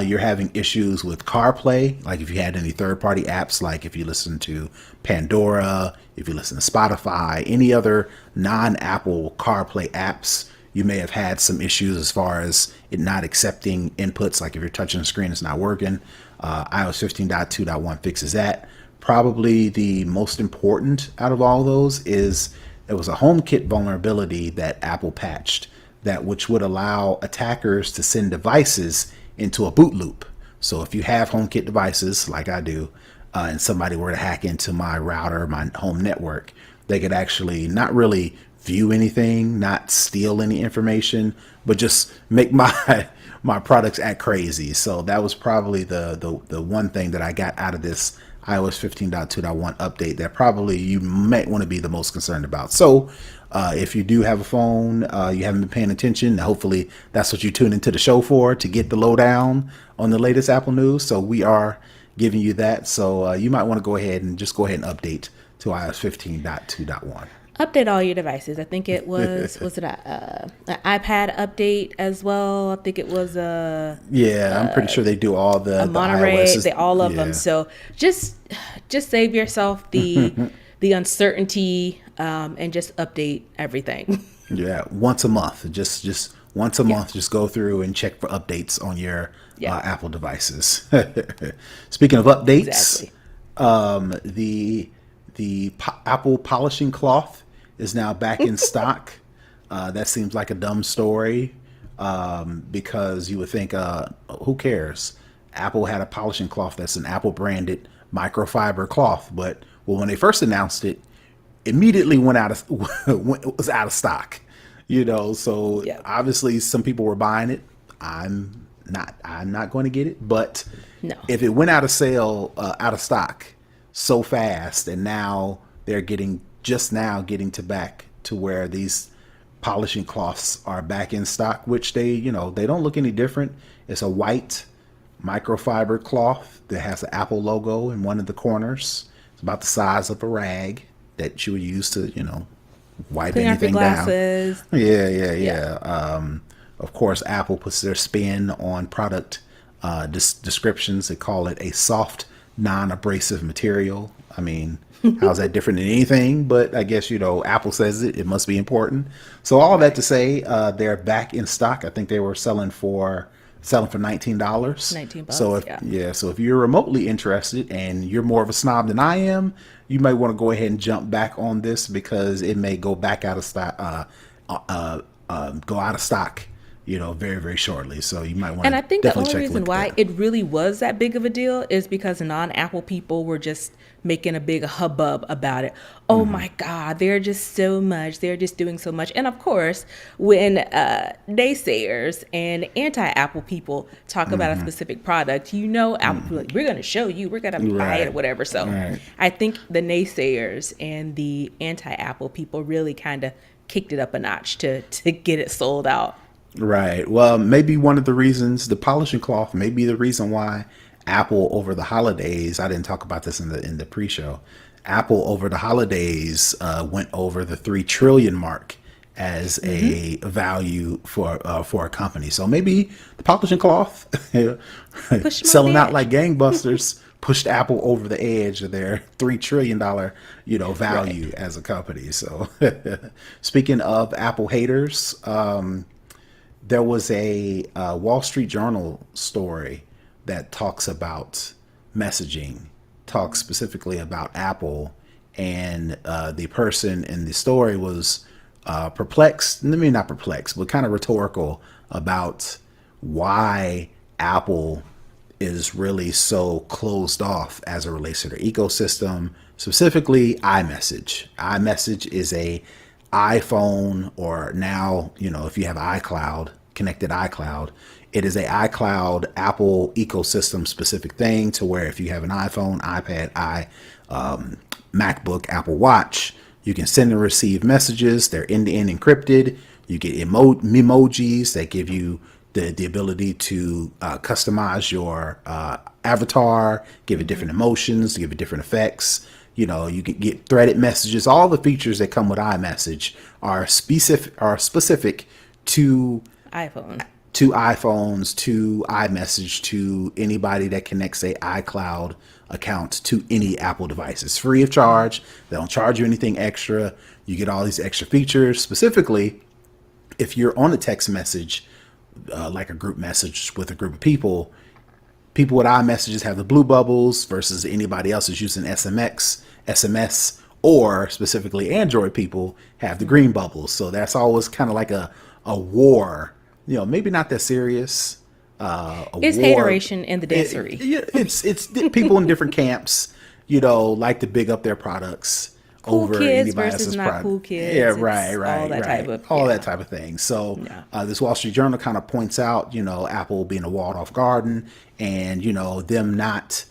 You're having issues with CarPlay. Like if you had any third-party apps, like if you listen to Pandora, if you listen to Spotify, any other non-Apple CarPlay apps, you may have had some issues as far as it not accepting inputs. Like if you're touching the screen, it's not working. iOS 15.2.1 fixes that. Probably the most important out of all those is there was a HomeKit vulnerability that Apple patched that which would allow attackers to send devices into a boot loop. So if you have HomeKit devices like I do, and somebody were to hack into my router, my home network, they could actually not really view anything, not steal any information, but just make my my products act crazy. So that was probably the one thing that I got out of this iOS 15.2.1 update that probably you might want to be the most concerned about. So if you do have a phone, you haven't been paying attention, hopefully that's what you tune into the show for, to get the lowdown on the latest Apple news. So we are giving you that. So you might want to go ahead and update to iOS 15.2.1. Update all your devices. I think it was it an iPad update as well. I think it was Yeah, I'm pretty sure they do all the Monterey, iOS. all of Yeah. them. So just save yourself the uncertainty and just update everything. Yeah, once a month. Just once a month, just go through and check for updates on your Yeah. Apple devices. Speaking of updates, Exactly. the Apple polishing cloth is now back in stock. That seems like a dumb story because you would think, who cares? Apple had a polishing cloth that's an Apple branded microfiber cloth, but when they first announced it, immediately was out of stock. So Yeah. obviously some people were buying it. I'm I'm not going to get it. But No. if it went out of sale, out of stock so fast, and now they're getting to back to where these polishing cloths are back in stock, which they don't look any different. It's a white microfiber cloth that has an Apple logo in one of the corners. It's about the size of a rag that you would use to, wipe Clean off your anything down. glasses. Yeah. Of course, Apple puts their spin on product descriptions. They call it a soft, non-abrasive material. I mean, how's that different than anything? But I guess, Apple says it must be important. So all that to say, they're back in stock. I think they were selling for $19. 19 So bucks. if Yeah. yeah, so if you're remotely interested and you're more of a snob than I am, you might want to go ahead and jump back on this because it may go back out of stock, go out of stock, very, very shortly. So you might want And to I think the definitely only check a reason look why at that. it really was that big of a deal is because non-Apple people were just making a big hubbub about it. Oh my God, they're just so much. They're just doing so much. And of course, when naysayers and anti-Apple people talk about a specific product, Apple people are like, we're going to show you, we're going to buy it or Right. whatever. So Right. I think the naysayers and the anti-Apple people really kind of kicked it up a notch to get it sold out. Right. Well, maybe one of the reasons the polishing cloth may be the reason why Apple over the holidays. I didn't talk about this in the pre-show. Apple over the holidays went over the 3 trillion mark as a value for a company. So maybe the polishing cloth Push my selling out badge. like gangbusters pushed Apple over the edge of their $3 trillion Right. value as a company. So speaking of Apple haters. There was a Wall Street Journal story that talks about messaging, talks specifically about Apple, and the person in the story was perplexed, maybe not perplexed, but kind of rhetorical about why Apple is really so closed off as it relates to their ecosystem, specifically iMessage. iMessage is a iPhone, or now, if you have iCloud, connected iCloud, it is a iCloud Apple ecosystem specific thing to where if you have an iPhone, iPad, MacBook, Apple Watch, you can send and receive messages. They're end-to-end encrypted. You get emojis that give you the ability to customize your avatar, give it different emotions, give it different effects. You can get threaded messages. All the features that come with iMessage are specific to iPhone. iPhones, to iMessage, to anybody that connects a iCloud account to any Apple device. It's free of charge. They don't charge you anything extra. You get all these extra features. Specifically, if you're on a text message, like a group message with a group of people with iMessages have the blue bubbles versus anybody else is using SMS, or specifically Android people have the green bubbles. So that's always kind of like a war. Maybe not that serious. A It's war. hateration in the dancery. It's people in different camps. Like to big up their products Cool over kids anybody versus else's not product. cool kids. Yeah, It's right, all that type of all yeah. that type of thing. So Yeah. this Wall Street Journal kind of points out, Apple being a walled off garden, and them not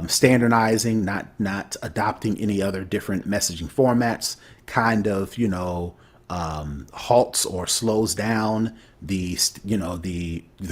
standardizing, not adopting any other different messaging formats, kind of halts or slows down the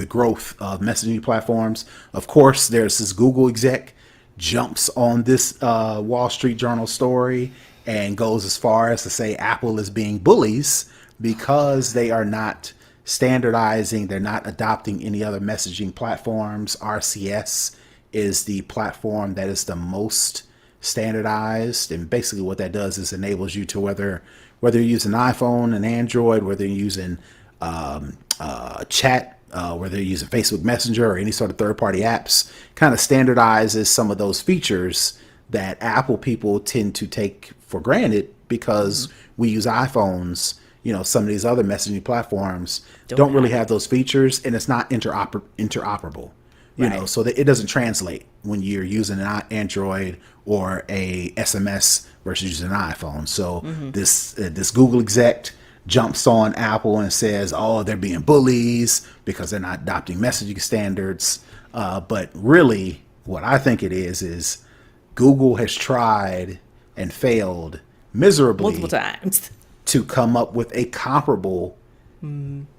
growth of messaging platforms. Of course, there's this Google exec jumps on this Wall Street Journal story and goes as far as to say Apple is being bullies because they are not standardizing, they're not adopting any other messaging platforms. RCS is the platform that is the most standardized, and basically what that does is enables you to whether you're using an iPhone, an Android, whether you're using chat, whether you're using Facebook Messenger or any sort of third-party apps, kind of standardizes some of those features that Apple people tend to take for granted because we use iPhones. Some of these other messaging platforms don't really have those features, and it's not interoperable. Right. So that it doesn't translate when you're using an Android or a SMS versus using an iPhone. So this Google exec jumps on Apple and says, oh, they're being bullies because they're not adopting messaging standards. But really, what I think it is Google has tried and failed Multiple miserably times. to come up with a comparable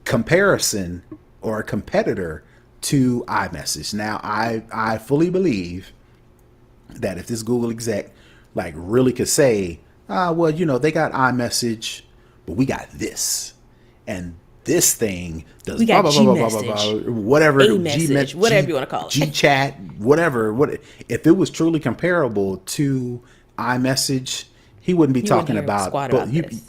comparison or a competitor to iMessage. Now, I fully believe that if this Google exec like really could say, well, they got iMessage, but we got this, and this thing does We blah got blah G blah blah blah blah, message, whatever, A message, whatever you want to call it. G chat, whatever. What if it was truly comparable to iMessage? He wouldn't be You wouldn't talking hear about, squat but about this.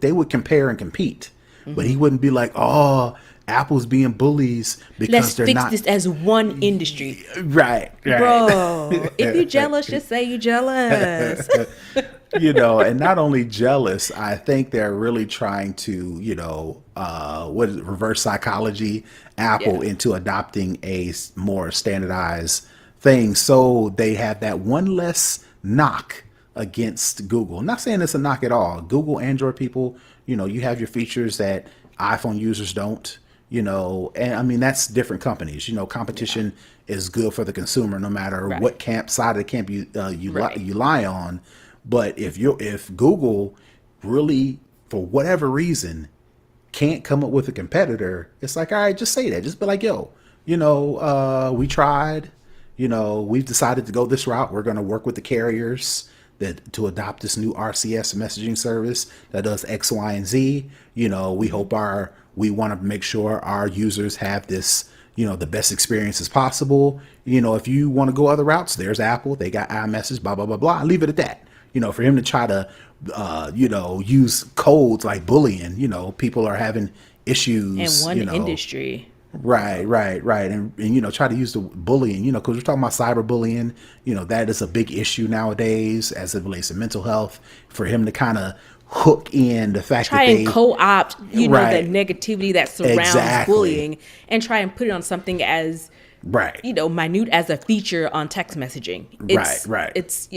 they would compare and compete, but he wouldn't be like, oh, Apple's being bullies because Let's they're fix not this as one industry. right. Bro, if you jealous, just say you jealous. And not only jealous, I think they're really trying to, what is it, reverse psychology Apple Yeah. into adopting a more standardized thing. So they have that one less knock against Google. I'm not saying it's a knock at all. Google, Android people, you have your features that iPhone users don't. And I mean, that's different companies. Competition is good for the consumer, no matter Right. what side of the camp Right. you lie on. But if Google really, for whatever reason, can't come up with a competitor, it's like, all right, just say that. Just be like, yo, we tried. We've decided to go this route. We're going to work with the carriers that to adopt this new RCS messaging service that does X, Y, and Z. We want to make sure our users have this, the best experience as possible. If you want to go other routes, there's Apple. They got iMessage, blah, blah, blah, blah. Leave it at that. For him to try to, use codes like bullying, people are having issues. In one industry. Right. And try to use the bullying, because we're talking about cyberbullying, that is a big issue nowadays as it relates to mental health. For him to kind of hook in the fact Try that and co-opt, Right. the negativity that surrounds Exactly. bullying and try and put it on something as, right. minute as a feature on text messaging. Right. It's,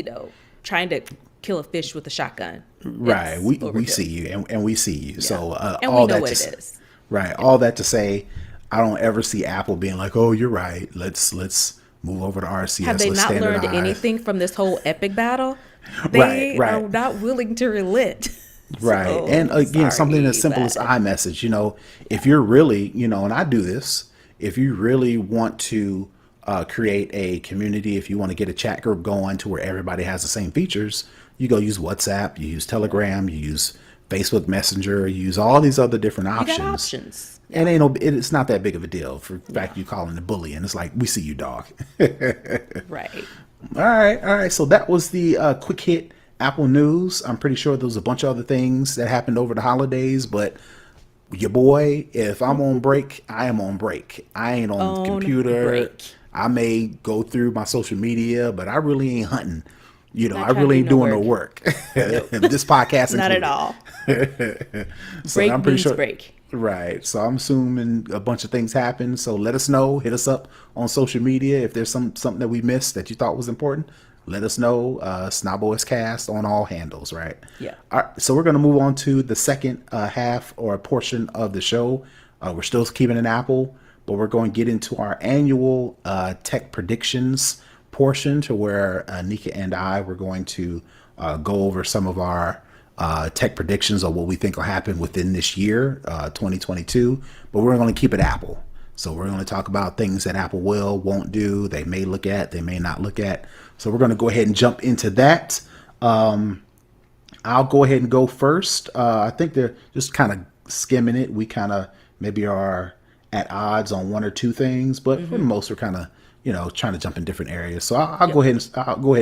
trying to kill a fish with a shotgun. Right. It's We overkill. see you and we see you. So And all we know that what to it is. Right. All that to say, I don't ever see Apple being like, "Oh, you're right. Let's move over to RCS. Have they Let's not learned standardize." anything from this whole epic battle? They Right. are not willing to relent. Right. So, And again, something sorry, as simple as but- iMessage, if you're really, and I do this, if you really want to create a community, if you want to get a chat group going to where everybody has the same features, you go use WhatsApp, you use Telegram, you use Facebook Messenger, you use all these other different You options. got options. And it's not that big of a deal for the fact you calling it bullying. It's like, we see you, dog. Right. All right. So that was the quick hit Apple news. I'm pretty sure there was a bunch of other things that happened over the holidays, but your boy, if I'm on break, I am on break. I ain't on the computer. break. I may go through my social media, but I really ain't hunting. Not I trying to really do ain't no doing no work. This podcast Not at included. all. So Break I'm pretty means sure. break. Right. So I'm assuming a bunch of things happen. So let us know. Hit us up on social media if there's something that we missed that you thought was important. Let us know. snobOS Cast on all handles. Right. Yeah. All right. So we're going to move on to the second half or portion of the show. We're still keeping an Apple, but we're going to get into our annual tech predictions portion to where Nika and I were going to go over some of our tech predictions of what we think will happen within this year, 2022. But we're going to keep it Apple. So we're going to talk about things that Apple will, won't do, they may look at, they may not look at. So we're going to go ahead and jump into that. I'll go ahead and go first. I think they're just kind of skimming it. We kind of maybe are at odds on one or two things, but for the most, we're kind of trying to jump in different areas. So I'll go ahead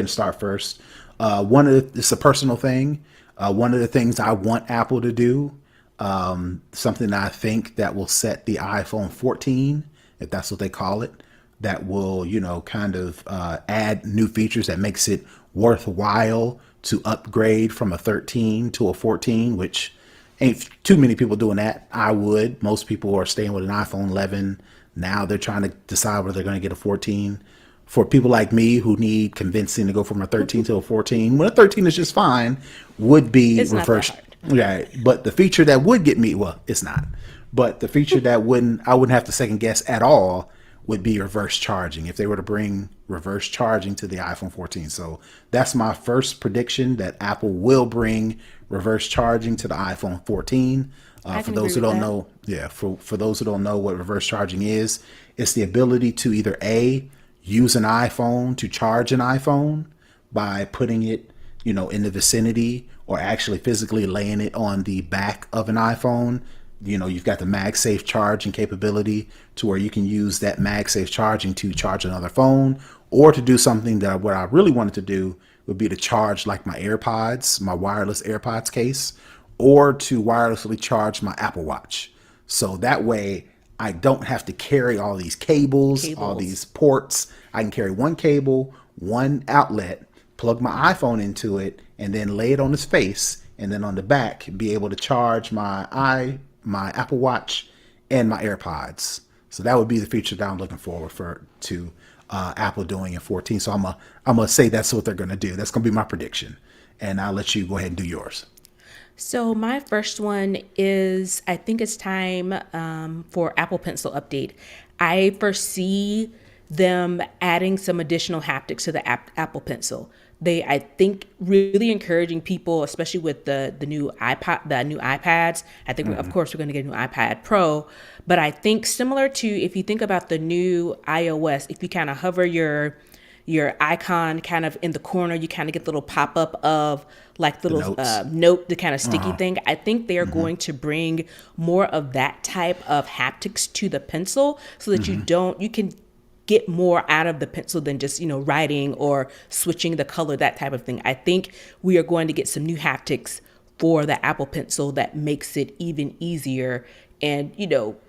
and start first. It's a personal thing. One of the things I want Apple to do, something that I think that will set the iPhone 14, if that's what they call it, that will kind of add new features that makes it worthwhile to upgrade from a 13 to a 14, which ain't too many people doing that. I would. Most people are staying with an iPhone 11. Now they're trying to decide whether they're going to get a 14. For people like me who need convincing to go from a 13 to a 14, when a 13 is just fine, would be It's not that reverse. hard. Right. But the feature that would get me, well, it's not. But the feature that I wouldn't have to second guess at all would be reverse charging if they were to bring reverse charging to the iPhone 14. So that's my first prediction that Apple will bring reverse charging to the iPhone 14. I For can agree those who with don't that. know, yeah, for those who don't know what reverse charging is, it's the ability to either A, use an iPhone to charge an iPhone by putting it, in the vicinity or actually physically laying it on the back of an iPhone. You've got the MagSafe charging capability to where you can use that MagSafe charging to charge another phone or to do something that what I really wanted to do would be to charge like my AirPods, my wireless AirPods case, or to wirelessly charge my Apple Watch. So that way I don't have to carry all these cables, all Cables. these ports. I can carry one cable, one outlet, plug my iPhone into it, and then lay it on its face, and then on the back be able to charge my Apple Watch and my AirPods. So that would be the feature that I'm looking forward to Apple doing in 14. So I'm gonna say that's what they're gonna do. That's gonna be my prediction, and I'll let you go ahead and do yours. So my first one is I think it's time for Apple Pencil update. I foresee them adding some additional haptics to the Apple Pencil. They, I think, really encouraging people, especially with the new the new iPads. I think, of course, we're going to get a new iPad Pro, but I think similar to if you think about the new iOS, if you kind of hover your icon kind of in the corner, you kind of get the little pop up of like The little notes. note, the kind of sticky thing. I think they are going to bring more of that type of haptics to the pencil so that you can get more out of the pencil than just, writing or switching the color, that type of thing. I think we are going to get some new haptics for the Apple Pencil that makes it even easier and,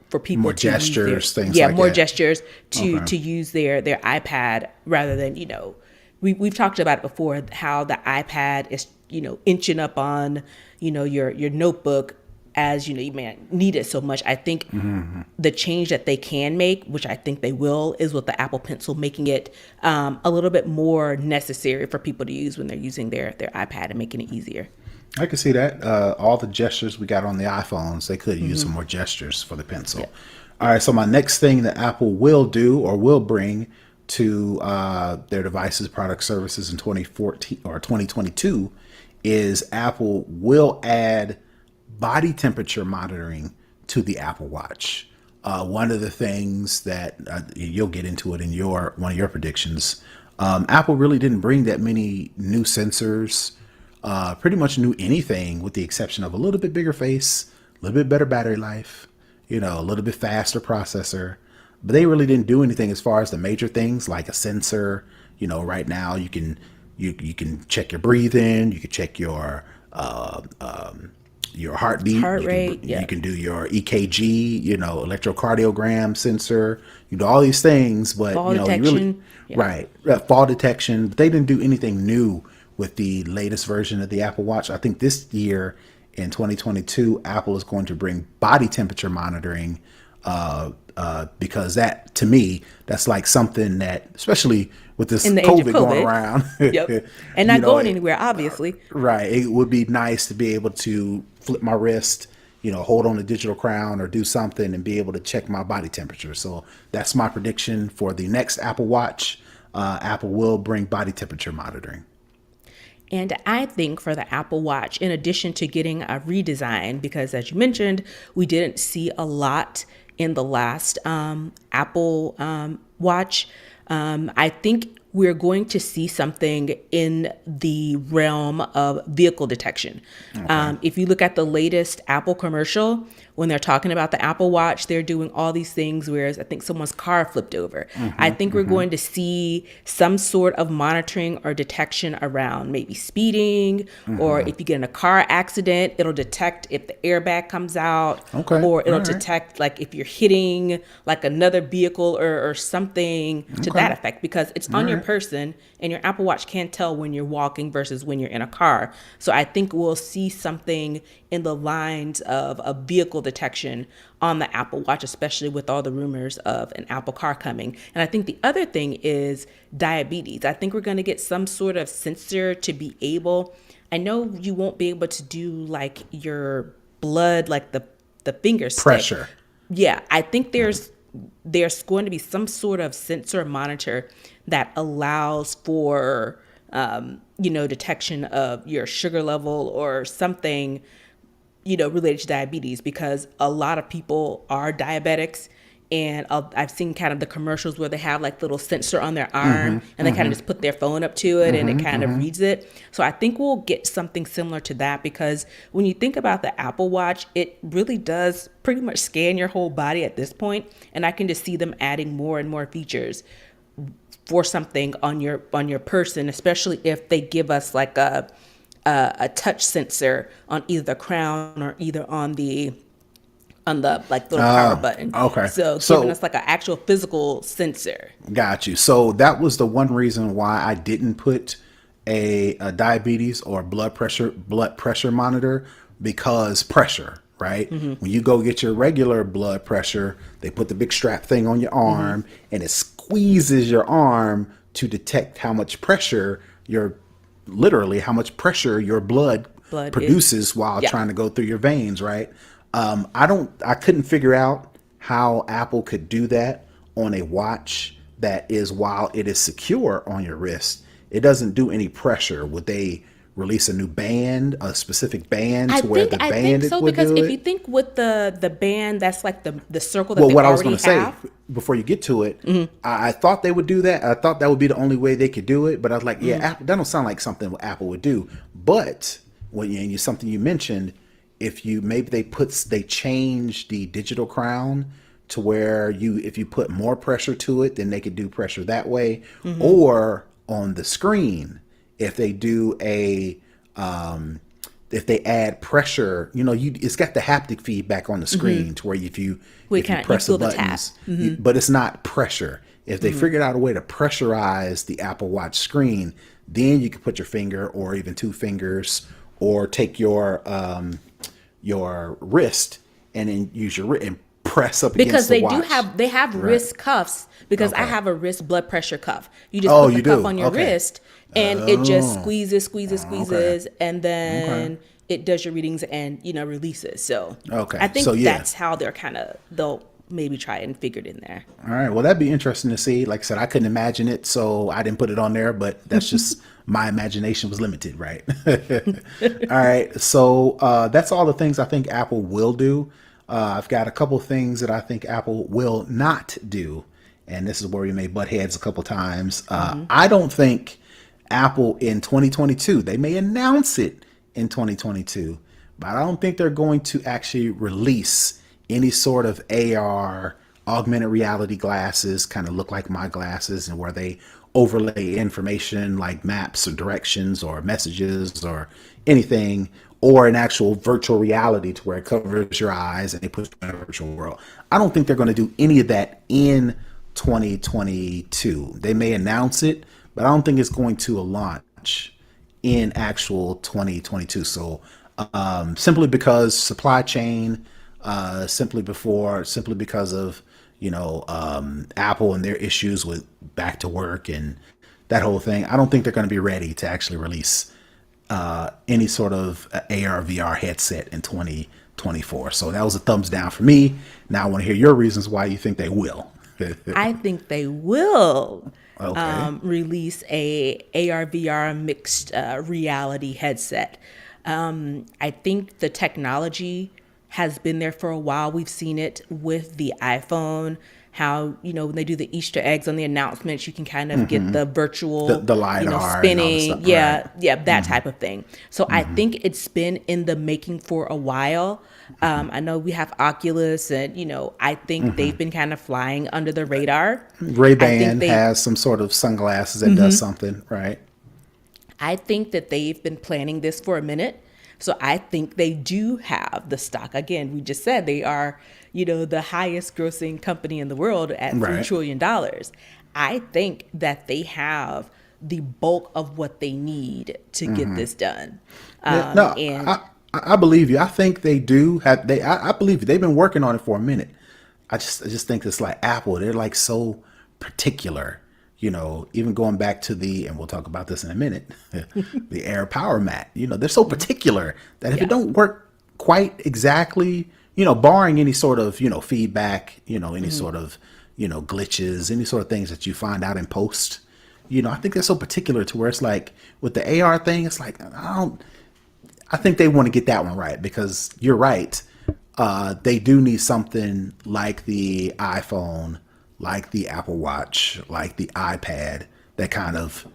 for people More to use gestures, things yeah, like more that. gestures Okay. to use their iPad rather than, we've talked about it before how the iPad is, inching up on, your notebook as you may not need it so much. I think the change that they can make, which I think they will, is with the Apple Pencil making it a little bit more necessary for people to use when they're using their iPad and making it easier. I can see that. All the gestures we got on the iPhones, they could use some more gestures for the pencil. Yep. All right, so my next thing that Apple will do or will bring to their devices, product services in 2014 or 2022 is Apple will add body temperature monitoring to the Apple Watch. One of the things that you'll get into it in your one of your predictions. Apple really didn't bring that many new sensors. Pretty much new anything with the exception of a little bit bigger face, a little bit better battery life, a little bit faster processor. But they really didn't do anything as far as the major things like a sensor. Right now you can check your breathing, you can check your heartbeat. Heart You can rate, you yep. can do your EKG, electrocardiogram sensor. You do all these things, but Fall you really detection. Yep. right fall detection. But they didn't do anything new with the latest version of the Apple Watch. I think this year in 2022, Apple is going to bring body temperature monitoring. Because that to me, that's like something that, especially with this In the age of COVID going COVID. around, Yep. And you not know, going it, anywhere, obviously. right? It would be nice to be able to flip my wrist, hold on a digital crown or do something and be able to check my body temperature. So that's my prediction for the next Apple Watch. Apple will bring body temperature monitoring. And I think for the Apple Watch, in addition to getting a redesign, because as you mentioned, we didn't see a lot in the last Apple Watch, I think we're going to see something in the realm of vehicle detection. Okay. If you look at the latest Apple commercial, when they're talking about the Apple Watch, they're doing all these things, whereas I think someone's car flipped over. I think we're going to see some sort of monitoring or detection around maybe speeding, or if you get in a car accident, it'll detect if the airbag comes out, Okay. or it'll All right. detect like if you're hitting like another vehicle or something to Okay. that effect, because it's on All your right. person and your Apple Watch can't tell when you're walking versus when you're in a car. So I think we'll see something in the lines of a vehicle detection on the Apple Watch, especially with all the rumors of an Apple car coming. And I think the other thing is diabetes. I think we're going to get some sort of sensor to be able I know you won't be able to do like your blood, like the finger stick. Pressure. Yeah, I think there's going to be some sort of sensor monitor that allows for detection of your sugar level or something related to diabetes, because a lot of people are diabetics. And I've seen kind of the commercials where they have like little sensor on their arm and they kind of just put their phone up to it and it kind of reads it. So I think we'll get something similar to that, because when you think about the Apple Watch, it really does pretty much scan your whole body at this point. And I can just see them adding more and more features for something on your person, especially if they give us like a touch sensor on either the crown or either on the like little power button. Okay. So giving So us like an actual physical sensor. got you. So that was the one reason why I didn't put a diabetes or blood pressure monitor, because pressure, right? When you go get your regular blood pressure, they put the big strap thing on your arm and it squeezes your arm to detect how much pressure how much pressure your blood Blood produces while yeah. trying to go through your veins, right? I couldn't figure out how Apple could do that on a watch that is, while it is secure on your wrist, it doesn't do any pressure. Would they release a new band, a specific band to where the I band think so, would because do if you it? think with the band, that's like the circle that Well, they what I was going already to say have. before you get to it, I thought they would do that. I thought that would be the only way they could do it. But I was like, yeah, Apple, that don't sound like something Apple would do. But something you mentioned, if you maybe they change the digital crown to where if you put more pressure to it, then they could do pressure that way, or on the screen if they do if they add pressure, it's got the haptic feedback on the screen to where if you press the feel the tap. buttons, but it's not pressure. If they figured out a way to pressurize the Apple Watch screen, then you could put your finger or even two fingers, or take your wrist and then use your wrist and press up Because against the they watch. they have Right. wrist cuffs, because I Okay. have a wrist blood pressure cuff. You just Oh, put the you cuff do? on your Okay. wrist and it just Oh, squeezes, and okay. then it does your readings and releases. So Okay. I think So, yeah. that's how they'll maybe try and figure it in there. All right. Well, that'd be interesting to see. Like I said, I couldn't imagine it, so I didn't put it on there, but that's just my imagination was limited, right? All right. So that's all the things I think Apple will do. I've got a couple things that I think Apple will not do. And this is where we may butt heads a couple times. I don't think Apple in 2022, they may announce it in 2022, but I don't think they're going to actually release any sort of AR, augmented reality glasses, kind of look like my glasses, and where they overlay information like maps or directions or messages or anything, or an actual virtual reality to where it covers your eyes and they put you in a virtual world. I don't think they're going to do any of that in 2022. They may announce it, but I don't think it's going to launch in actual 2022. So simply because supply chain, simply because of Apple and their issues with back to work and that whole thing, I don't think they're going to be ready to actually release any sort of AR VR headset in 2024. So that was a thumbs down for me. Now I want to hear your reasons why you think they will. I think they will Okay. release a AR VR mixed reality headset. I think the technology has been there for a while. We've seen it with the iPhone, how, when they do the Easter eggs on the announcements, you can kind of get the virtual, The LiDAR and all the spinning. stuff, Yeah, right. yeah, that type of thing. So I think it's been in the making for a while. I know we have Oculus and, I think they've been kind of flying under the radar. I think Ray-Ban they has some sort of sunglasses that does something, right? I think that they've been planning this for a minute. So I think they do have the stock. Again, we just said they are, the highest grossing company in the world at $3 Right. trillion. I think that they have the bulk of what they need to get this done. Yeah, no, And I believe you. I think they do have I believe you. They've been working on it for a minute. I just think it's like Apple. They're like so particular. even going back to and we'll talk about this in a minute, the Air Power Mat. They're so particular that if it Yeah. don't work quite exactly, barring any sort of, feedback, any sort of, glitches, any sort of things that you find out in post, I think they're so particular to where it's like with the AR thing, it's like, I think they want to get that one right because you're right. They do need something like the iPhone, like the Apple Watch, like the iPad that kind of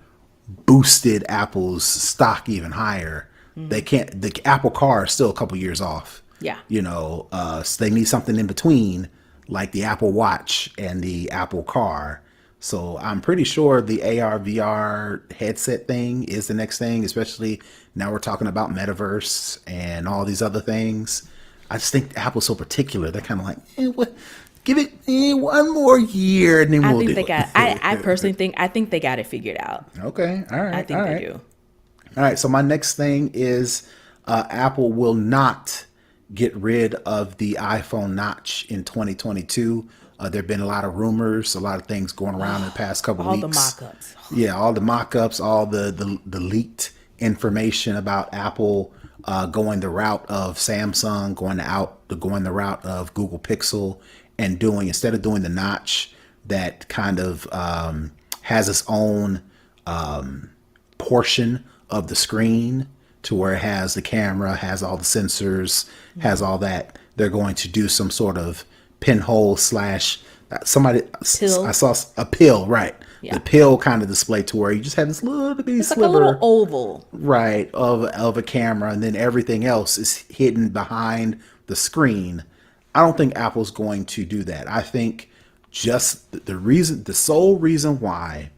boosted Apple's stock even higher. They can't. The Apple Car is still a couple years off. Yeah. So they need something in between, like the Apple Watch and the Apple Car. So I'm pretty sure the AR VR headset thing is the next thing, especially now we're talking about metaverse and all these other things. I just think Apple's so particular. They're kind of like, give it one more year and then I we'll think do they it. got. I personally think. I think they got it figured out. Okay. All right. I think all they right. do. All right. So my next thing is Apple will not get rid of the iPhone notch in 2022. There have been a lot of rumors, a lot of things going around in the past couple All weeks. the mock-ups. Yeah, all the mock-ups, all the leaked information about Apple going the route of Samsung, going the route of Google Pixel, and instead of doing the notch that kind of has its own portion of the screen to where it has the camera, has all the sensors, has all that. They're going to do some sort of pinhole slash somebody. Pill. I saw a pill, right? Yeah. The pill kind of display to where you just have this little bitty It's like a sliver, little oval. right, of a camera, and then everything else is hidden behind the screen. I don't think Apple's going to do that. I think just the sole reason why,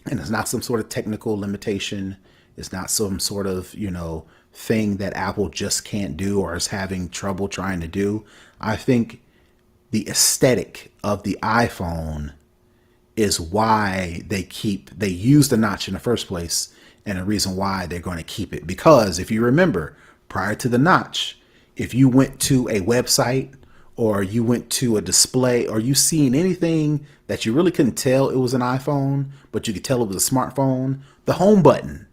and it's not some sort of technical limitation, it's not some sort of, thing that Apple just can't do or is having trouble trying to do. I think the aesthetic of the iPhone is why they use the notch in the first place, and the reason why they're going to keep it. Because if you remember, prior to the notch, if you went to a website or you went to a display or you seen anything that you really couldn't tell it was an iPhone, but you could tell it was a smartphone, the home button,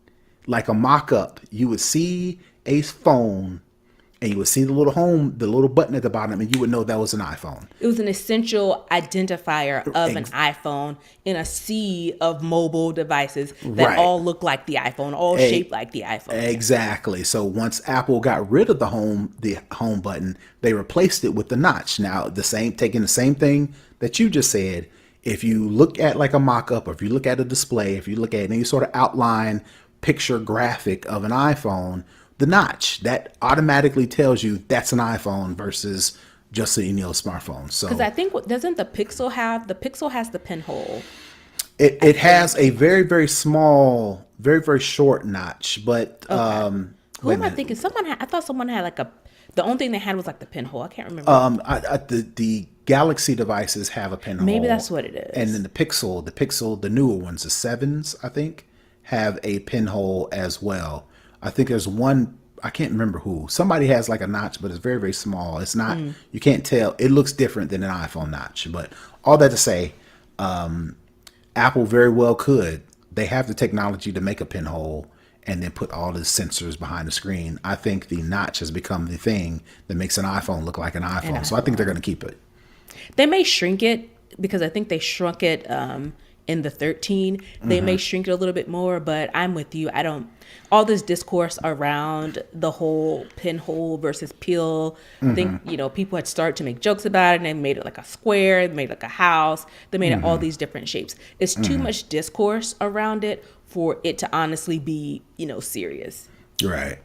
like a mock-up, you would see a phone and you would see the little button at the bottom, and you would know that was an iPhone. It was an essential identifier of an iPhone in a sea of mobile devices that Right. all look like the iPhone, all shaped like the iPhone. Exactly. So once Apple got rid of the home button, they replaced it with the notch. Now taking the same thing that you just said, if you look at like a mock-up, or if you look at a display, if you look at any sort of outline picture graphic of an iPhone, the notch that automatically tells you that's an iPhone versus just a smartphone. So Because I think doesn't the Pixel have? The Pixel has the pinhole. it has a very, very small, very, very short notch, but Who am I thinking? I thought someone had like a. The only thing they had was like the pinhole. I can't remember. the Galaxy devices have a pinhole. Maybe that's what it is. And then the Pixel, the newer ones, the 7s, I think, have a pinhole as well. I think there's one, I can't remember who. Somebody has like a notch, but it's very, very small. It's not, you can't tell. It looks different than an iPhone notch. But all that to say, Apple very well could. They have the technology to make a pinhole and then put all the sensors behind the screen. I think the notch has become the thing that makes an iPhone look like an iPhone. So I think they're going to keep it. They may shrink it because I think they shrunk it in the 13. They may shrink it a little bit more, but I'm with you. All this discourse around the whole pinhole versus peel. I think, people had started to make jokes about it, and they made it like a square, they made it like a house, they made it all these different shapes. It's too much discourse around it for it to honestly be, serious. Right.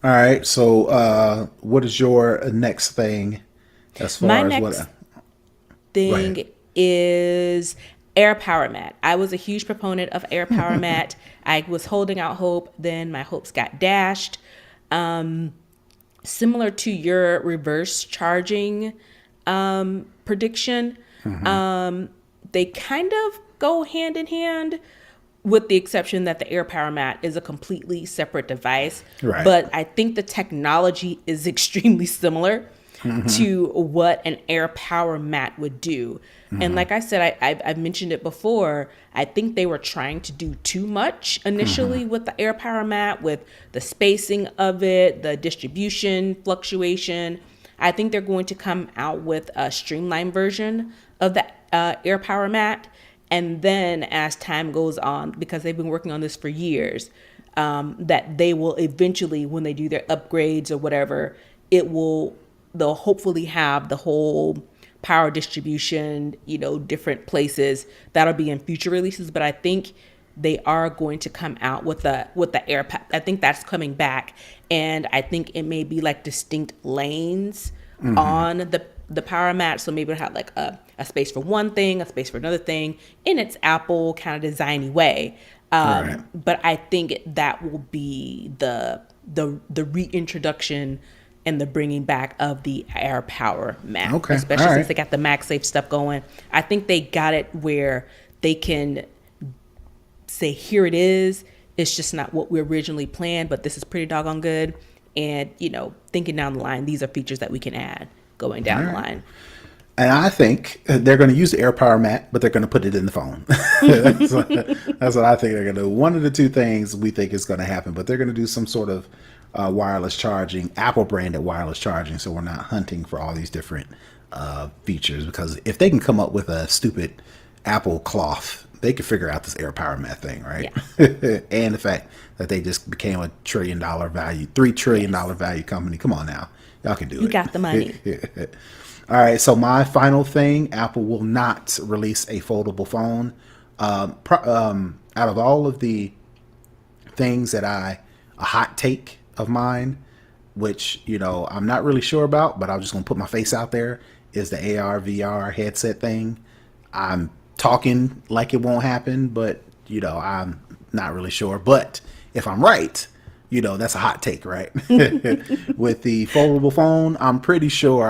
All right. So what is your next thing as far My as next what? thing is Air Power Mat. I was a huge proponent of Air Power Mat. I was holding out hope, then my hopes got dashed. Similar to your reverse charging prediction, they kind of go hand in hand, with the exception that the Air Power Mat is a completely separate device. Right. But I think the technology is extremely similar. to what an air power mat would do. And like I said, I've mentioned it before. I think they were trying to do too much initially with the air power mat, with the spacing of it, the distribution fluctuation. I think they're going to come out with a streamlined version of the air power mat. And then as time goes on, because they've been working on this for years, that they will eventually, when they do their upgrades or whatever, they'll hopefully have the whole power distribution, different places that'll be in future releases. But I think they are going to come out with the air. I think that's coming back, and I think it may be like distinct lanes on the power mat. So maybe it'll have like a space for one thing, a space for another thing in its Apple kind of designy way. Right. But I think that will be the reintroduction and the bringing back of the air power mat, Okay. especially All right. since they got the MagSafe stuff going. I think they got it where they can say, here it is. It's just not what we originally planned, but this is pretty doggone good. And, thinking down the line, these are features that we can add going down the line. And I think they're going to use the air power mat, but they're going to put it in the phone. That's what I think they're going to do. One of the two things we think is going to happen, but they're going to do some sort of wireless charging, Apple branded wireless charging. So we're not hunting for all these different features, because if they can come up with a stupid Apple cloth, they could figure out this air power mat thing, right? Yeah. And the fact that they just became a $1 trillion value, $3 trillion value company. Come on now. Y'all can do it. You got the money. All right, so my final thing, Apple will not release a foldable phone. Out of all of the things that a hot take of mine, which, I'm not really sure about, but I'm just going to put my face out there, is the AR, VR headset thing. I'm talking like it won't happen, but, I'm not really sure. But if I'm right, that's a hot take, right? With the foldable phone, I'm pretty sure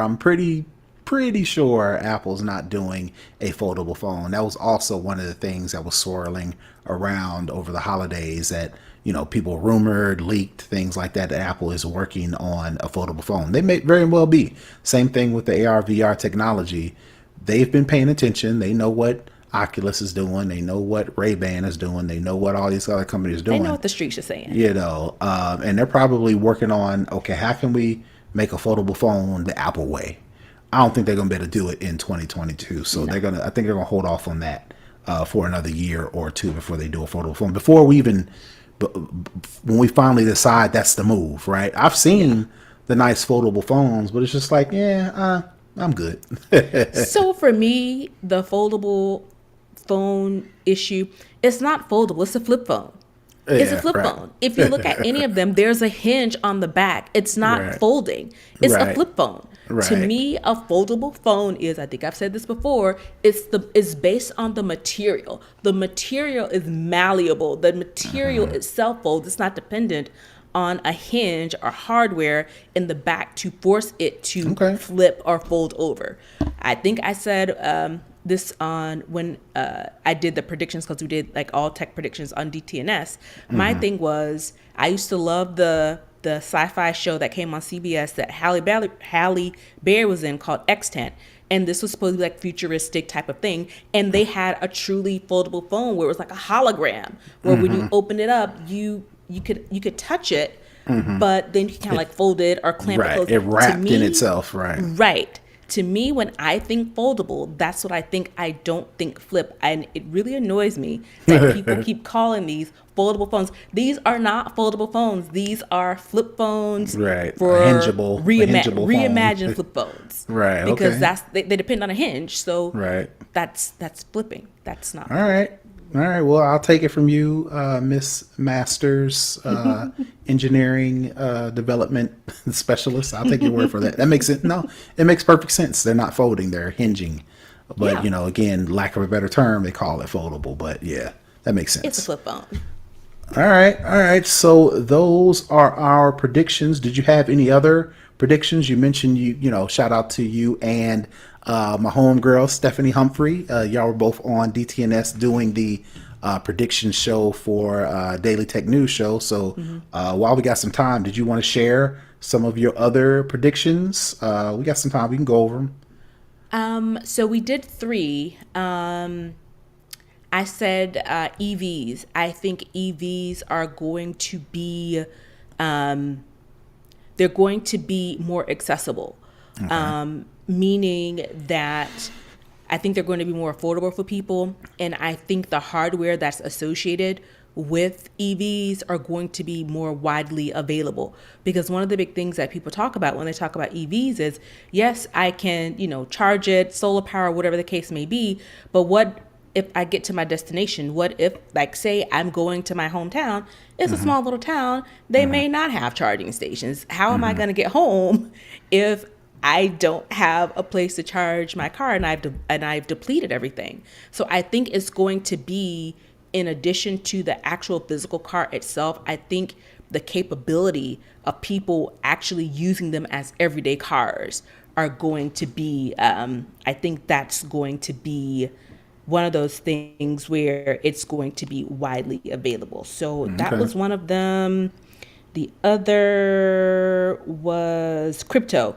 Apple's not doing a foldable phone. That was also one of the things that was swirling around over the holidays, that people rumored, leaked, things like that Apple is working on a foldable phone. They may very well be. Same thing with the AR VR technology. They've been paying attention. They know what Oculus is doing. They know what Ray-Ban is doing. They know what all these other companies are doing. They know what the streets are saying. And they're probably working on, okay, how can we make a foldable phone the Apple way? I don't think they're going to be able to do it in 2022. So I think they're going to hold off on that for another year or two before they do a foldable phone. Before we even, when we finally decide that's the move, right? I've seen the nice foldable phones, but it's just like, I'm good. So for me, the foldable phone issue, it's not foldable. It's a flip phone. It's a flip phone. If you look at any of them, there's a hinge on the back. It's not folding. It's a flip phone. Right. To me, a foldable phone is, I think I've said this before, it's based on the material. The material is malleable. The material itself folds. It's not dependent on a hinge or hardware in the back to force it to flip or fold over. I think I said this on when I did the predictions, because we did like all tech predictions on DTNS. My thing was, I used to love the sci-fi show that came on CBS that Halle Berry was in, called Extant. And this was supposed to be like futuristic type of thing. And they had a truly foldable phone where it was like a hologram, where when you open it up, you could touch it, but then you can kind of like fold it or clamp it closed. It wrapped in itself, right? Right. To me, when I think foldable, that's what I think. I don't think flip. And it really annoys me that people keep calling these foldable phones. These are not foldable phones. These are flip phones, right? For hingeable reimagined flip phones, right? Because they depend on a hinge. So right, that's flipping. That's not. All right. Well, I'll take it from you, Miss Masters, engineering development specialist. I'll take your word for that. That makes it. No, it makes perfect sense. They're not folding; they're hinging. But again, lack of a better term, they call it foldable. But yeah, that makes sense. It's a flip phone. All right. So those are our predictions. Did you have any other predictions? You mentioned shout out to you and my homegirl Stephanie Humphrey. Y'all were both on DTNS doing the prediction show for Daily Tech News Show. So while we got some time, did you want to share some of your other predictions. We got some time. We can go over them. So we did three. I said EVs. I think EVs are going to be, they're going to be more accessible, meaning that I think they're going to be more affordable for people. And I think the hardware that's associated with EVs are going to be more widely available, because one of the big things that people talk about when they talk about EVs is, yes, I can, charge it, solar power, whatever the case may be. But what if I get to my destination? What if, like, say I'm going to my hometown, it's a small little town, they may not have charging stations. How am I going to get home if I don't have a place to charge my car and I've depleted everything? So I think it's going to be, in addition to the actual physical car itself, I think the capability of people actually using them as everyday cars are going to be, I think that's going to be one of those things where it's going to be widely available. So that was one of them. The other was crypto.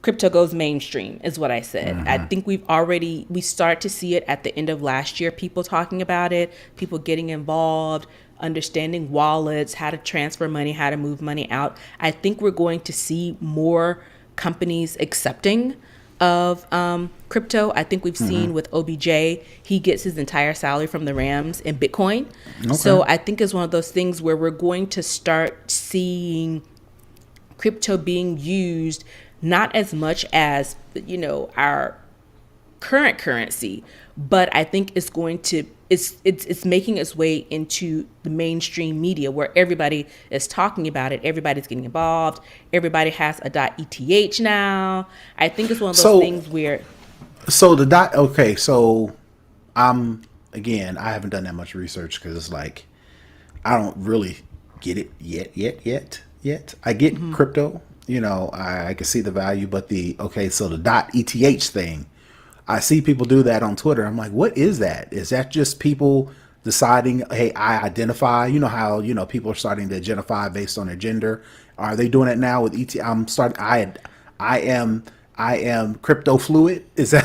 Crypto goes mainstream is what I said. I think we start to see it at the end of last year, people talking about it, people getting involved, understanding wallets, how to transfer money, how to move money out. I think we're going to see more companies accepting of crypto. I think we've seen with OBJ, he gets his entire salary from the Rams in Bitcoin. So I think it's one of those things where we're going to start seeing crypto being used not as much as, our current currency, but I think it's going to, it's making its way into the mainstream media where everybody is talking about it. Everybody's getting involved. Everybody has a .eth now. I think it's one of those things where. So the dot. Okay, so again, I haven't done that much research because it's like I don't really get it yet. I get crypto. I can see the value, but so the .eth thing, I see people do that on Twitter. I'm like, what is that? Is that just people deciding, hey, I identify, how, people are starting to identify based on their gender. Are they doing it now with ET? I am crypto fluid. Is that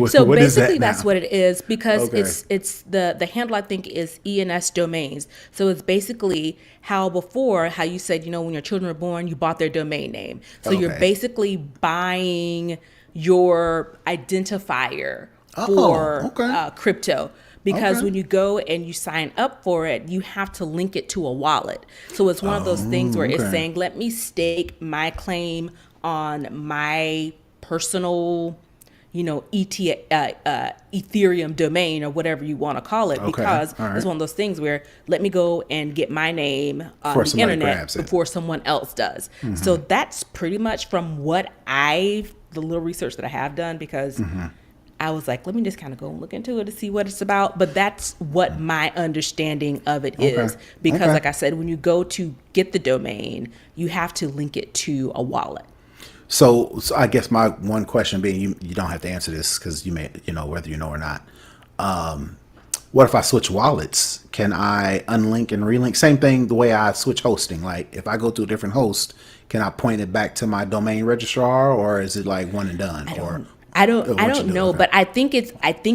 So what is basically that that's now? what it is, because Okay. it's the handle, I think, is ENS domains. So it's basically how you said, when your children were born, you bought their domain name. So you're Okay. basically buying your identifier Oh, for okay. crypto. Because Okay. when you go and you sign up for it, you have to link it to a wallet. So it's one of those things where it's Okay. saying, let me stake my claim on my personal, Ethereum domain or whatever you want to call it, Okay. because All right. it's one of those things where let me go and get my name on Before the somebody internet grabs it. before someone else does. So that's pretty much from what the little research that I have done, because I was like, let me just kind of go and look into it to see what it's about. But that's what my understanding of it is. Because Okay. like I said, when you go to get the domain, you have to link it to a wallet. So I guess my one question being, you don't have to answer this because you may, whether you know or not. What if I switch wallets? Can I unlink and relink? Same thing the way I switch hosting. Like if I go to a different host, can I point it back to my domain registrar, or is it like one and done? I don't know, Okay. but I think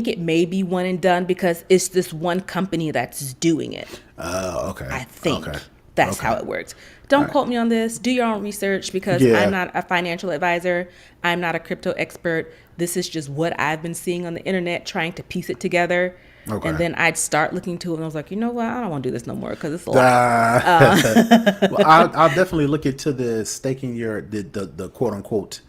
it may be one and done, because it's this one company that's doing it. Okay. I think Okay. that's Okay. how it works. Don't quote me on this. Do your own research, because Yeah. I'm not a financial advisor. I'm not a crypto expert. This is just what I've been seeing on the internet, trying to piece it together. Okay. And then I'd start looking to it, and I was like, you know what? I don't want to do this no more, because it's a lot. Well, I'll definitely look into the staking the quote unquote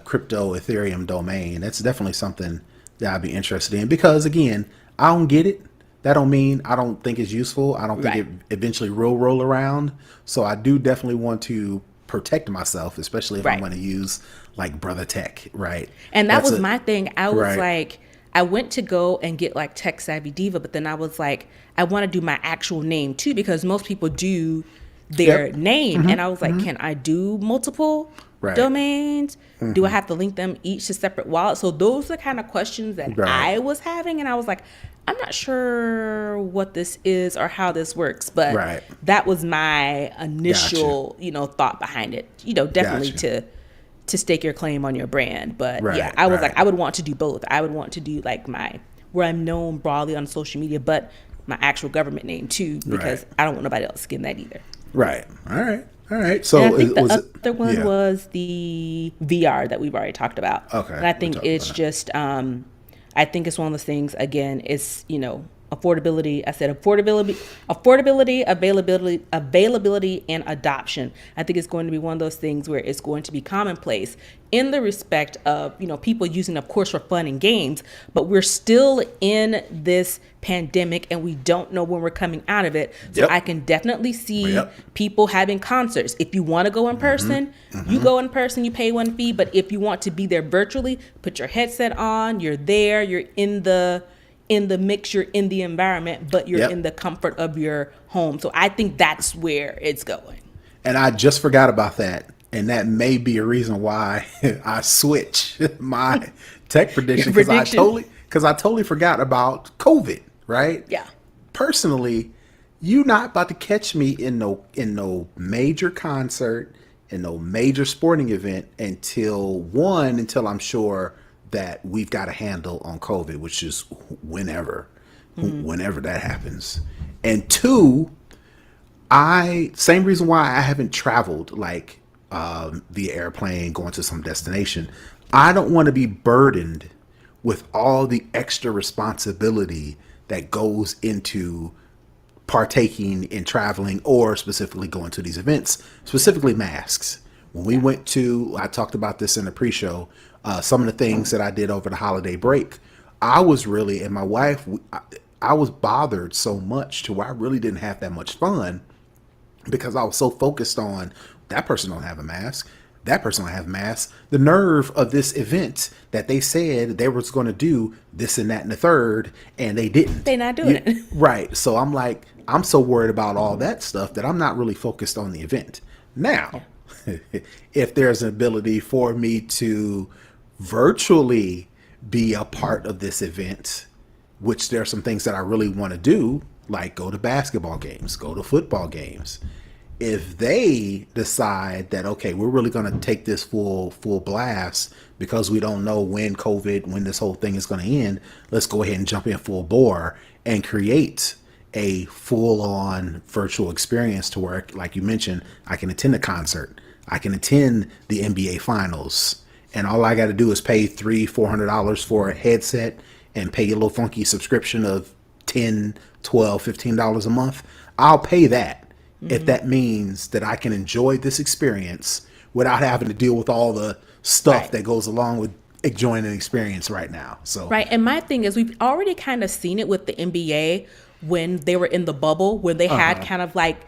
crypto Ethereum domain. That's definitely something that I'd be interested in, because again, I don't get it. That don't mean I don't think it's useful. I don't think Right. it eventually will roll around. So I do definitely want to protect myself, especially if I'm Right. going to use like Brother Tech, right? And that That's was a- my thing. I was right. like, I went to go and get like Tech Savvy Diva, but then I was like, I want to do my actual name too, because most people do their Yep. name. And I was like, can I do multiple Right. domains? Do I have to link them each to separate wallets? So those are the kind of questions that Right. I was having. And I was like, I'm not sure what this is or how this works, but Right. that was my Gotcha. initial, thought behind it. Definitely Gotcha. to stake your claim on your brand. But yeah, Right. I was like, Right. I would want to do both. I would want to do like my where I'm known broadly on social media, but my actual government name too, Right. because I don't want nobody else getting that either. Right. All right. All right. And I So think the was it? other one Yeah. was the VR that we've already talked about. Okay. And I We think talked about it's that. just, I think it's one of those things, again, it's, affordability. I said affordability, availability, and adoption. I think it's going to be one of those things where it's going to be commonplace in the respect of, people using, of course, for fun and games, but we're still in this pandemic and we don't know when we're coming out of it. So Yep. I can definitely see Yep. people having concerts. If you want to go in person, you go in person, you pay one fee. But if you want to be there virtually, put your headset on, you're there, you're in the mix, you're in the environment, but you're Yep. in the comfort of your home. So I think that's where it's going. And I just forgot about that. And that may be a reason why I switch my tech prediction Your prediction? because I totally forgot about COVID, right? Yeah. Personally, you not about to catch me in no major concert, in no major sporting event until I'm sure that we've got a handle on COVID, which is whenever that happens. And two, same reason why I haven't traveled like via airplane going to some destination. I don't want to be burdened with all the extra responsibility that goes into partaking in traveling or specifically going to these events, specifically masks. When we went to, I talked about this in the pre-show, some of the things that I did over the holiday break, I was really, and my wife, I was bothered so much to where I really didn't have that much fun because I was so focused on that person don't have a mask. That person don't have a mask. The nerve of this event that they said they was going to do this and that and the third, and they didn't. They not doing it. Right. So I'm like, I'm so worried about all that stuff that I'm not really focused on the event. Now, if there's an ability for me to virtually be a part of this event, which there are some things that I really want to do, like go to basketball games, go to football games. If they decide that, okay, we're really going to take this full blast because we don't know when this whole thing is going to end, let's go ahead and jump in full bore and create a full on virtual experience to where, like you mentioned, I can attend a concert, I can attend the NBA finals, and all I got to do is pay $300-400 for a headset and pay a little funky subscription of $10, $12, $15 a month. I'll pay that if that means that I can enjoy this experience without having to deal with all the stuff Right. that goes along with enjoying an experience right now. So Right. And my thing is, we've already kind of seen it with the NBA when they were in the bubble, when they had kind of like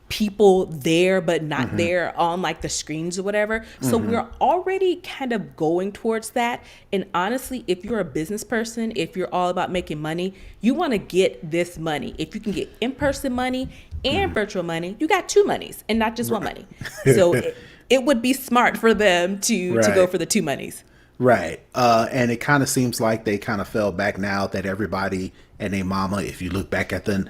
people there, but not there on like the screens or whatever. So we're already kind of going towards that. And honestly, if you're a business person, if you're all about making money, you want to get this money. If you can get in-person money and virtual money, you got two monies and not just one money. So it would be smart for them to go Right. for the two monies. Right. And it kind of seems like they kind of fell back now that everybody and their mama, if you look back at the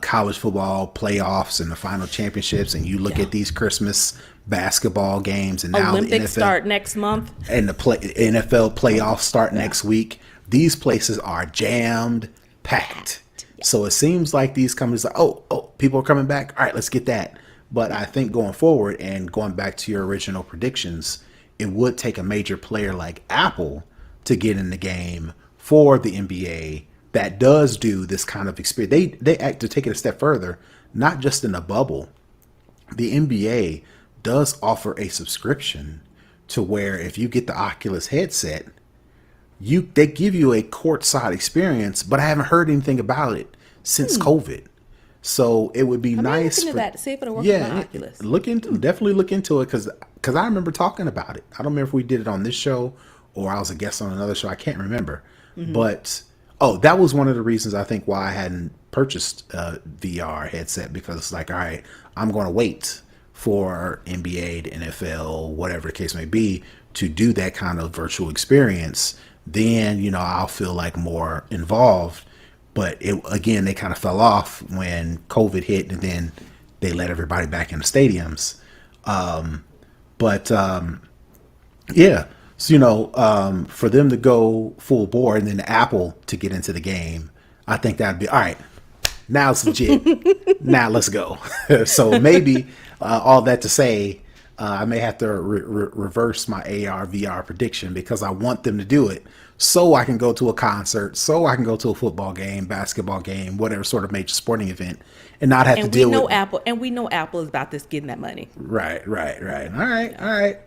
college football playoffs and the final championships, and you look Yeah. at these Christmas basketball games, and now the Olympics NFL start next month. and the NFL playoffs start next week, these places are jammed packed. So it seems like these companies are, oh, people are coming back. All right, let's get that. But I think going forward and going back to your original predictions, it would take a major player like Apple to get in the game for the NBA that does do this kind of experience. They act to take it a step further, not just in a bubble. The NBA does offer a subscription to where if you get the Oculus headset, they give you a courtside experience, but I haven't heard anything about it since COVID. So it would be I may nice look into for that to see if it'll work with my Oculus. definitely look into it because I remember talking about it. I don't remember if we did it on this show or I was a guest on another show. I can't remember, but that was one of the reasons I think why I hadn't purchased a VR headset, because it's like, all right, I'm going to wait for NBA, the NFL, whatever the case may be, to do that kind of virtual experience. Then I'll feel like more involved. But it again, they kind of fell off when COVID hit, and then they let everybody back in the stadiums. But yeah, so for them to go full bore and then Apple to get into the game, I think that'd be all right. Now it's legit. Now let's go. So maybe all that to say, I may have to reverse my AR VR prediction because I want them to do it so I can go to a concert, so I can go to a football game, basketball game, whatever sort of major sporting event, and not have to And we deal know with. Apple, and we know Apple is about this getting that money. Right, right, right. All right, all right.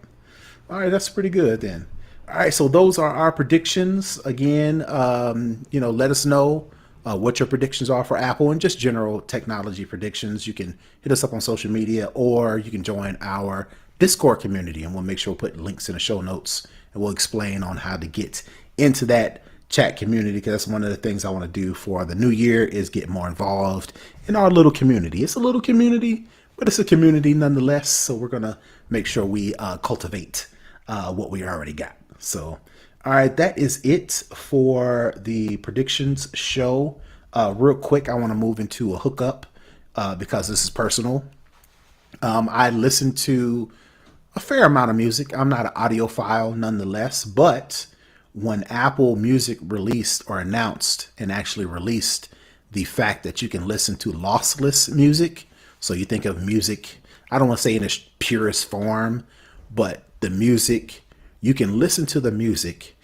All right, that's pretty good then. All right, so those are our predictions. Again, let us know what your predictions are for Apple and just general technology predictions. You can hit us up on social media or you can join our Discord community, and we'll make sure we'll put links in the show notes and we'll explain on how to get into that chat community, because that's one of the things I want to do for the new year is get more involved in our little community. It's a little community, but it's a community nonetheless. So we're going to make sure we cultivate what we already got. So, all right, that is it for the predictions show. Real quick, I want to move into a hookup because this is personal. I listen to a fair amount of music. I'm not an audiophile nonetheless, but when Apple Music released or announced and actually released the fact that you can listen to lossless music, so you think of music, I don't want to say in its purest form, but the music, you can listen to the music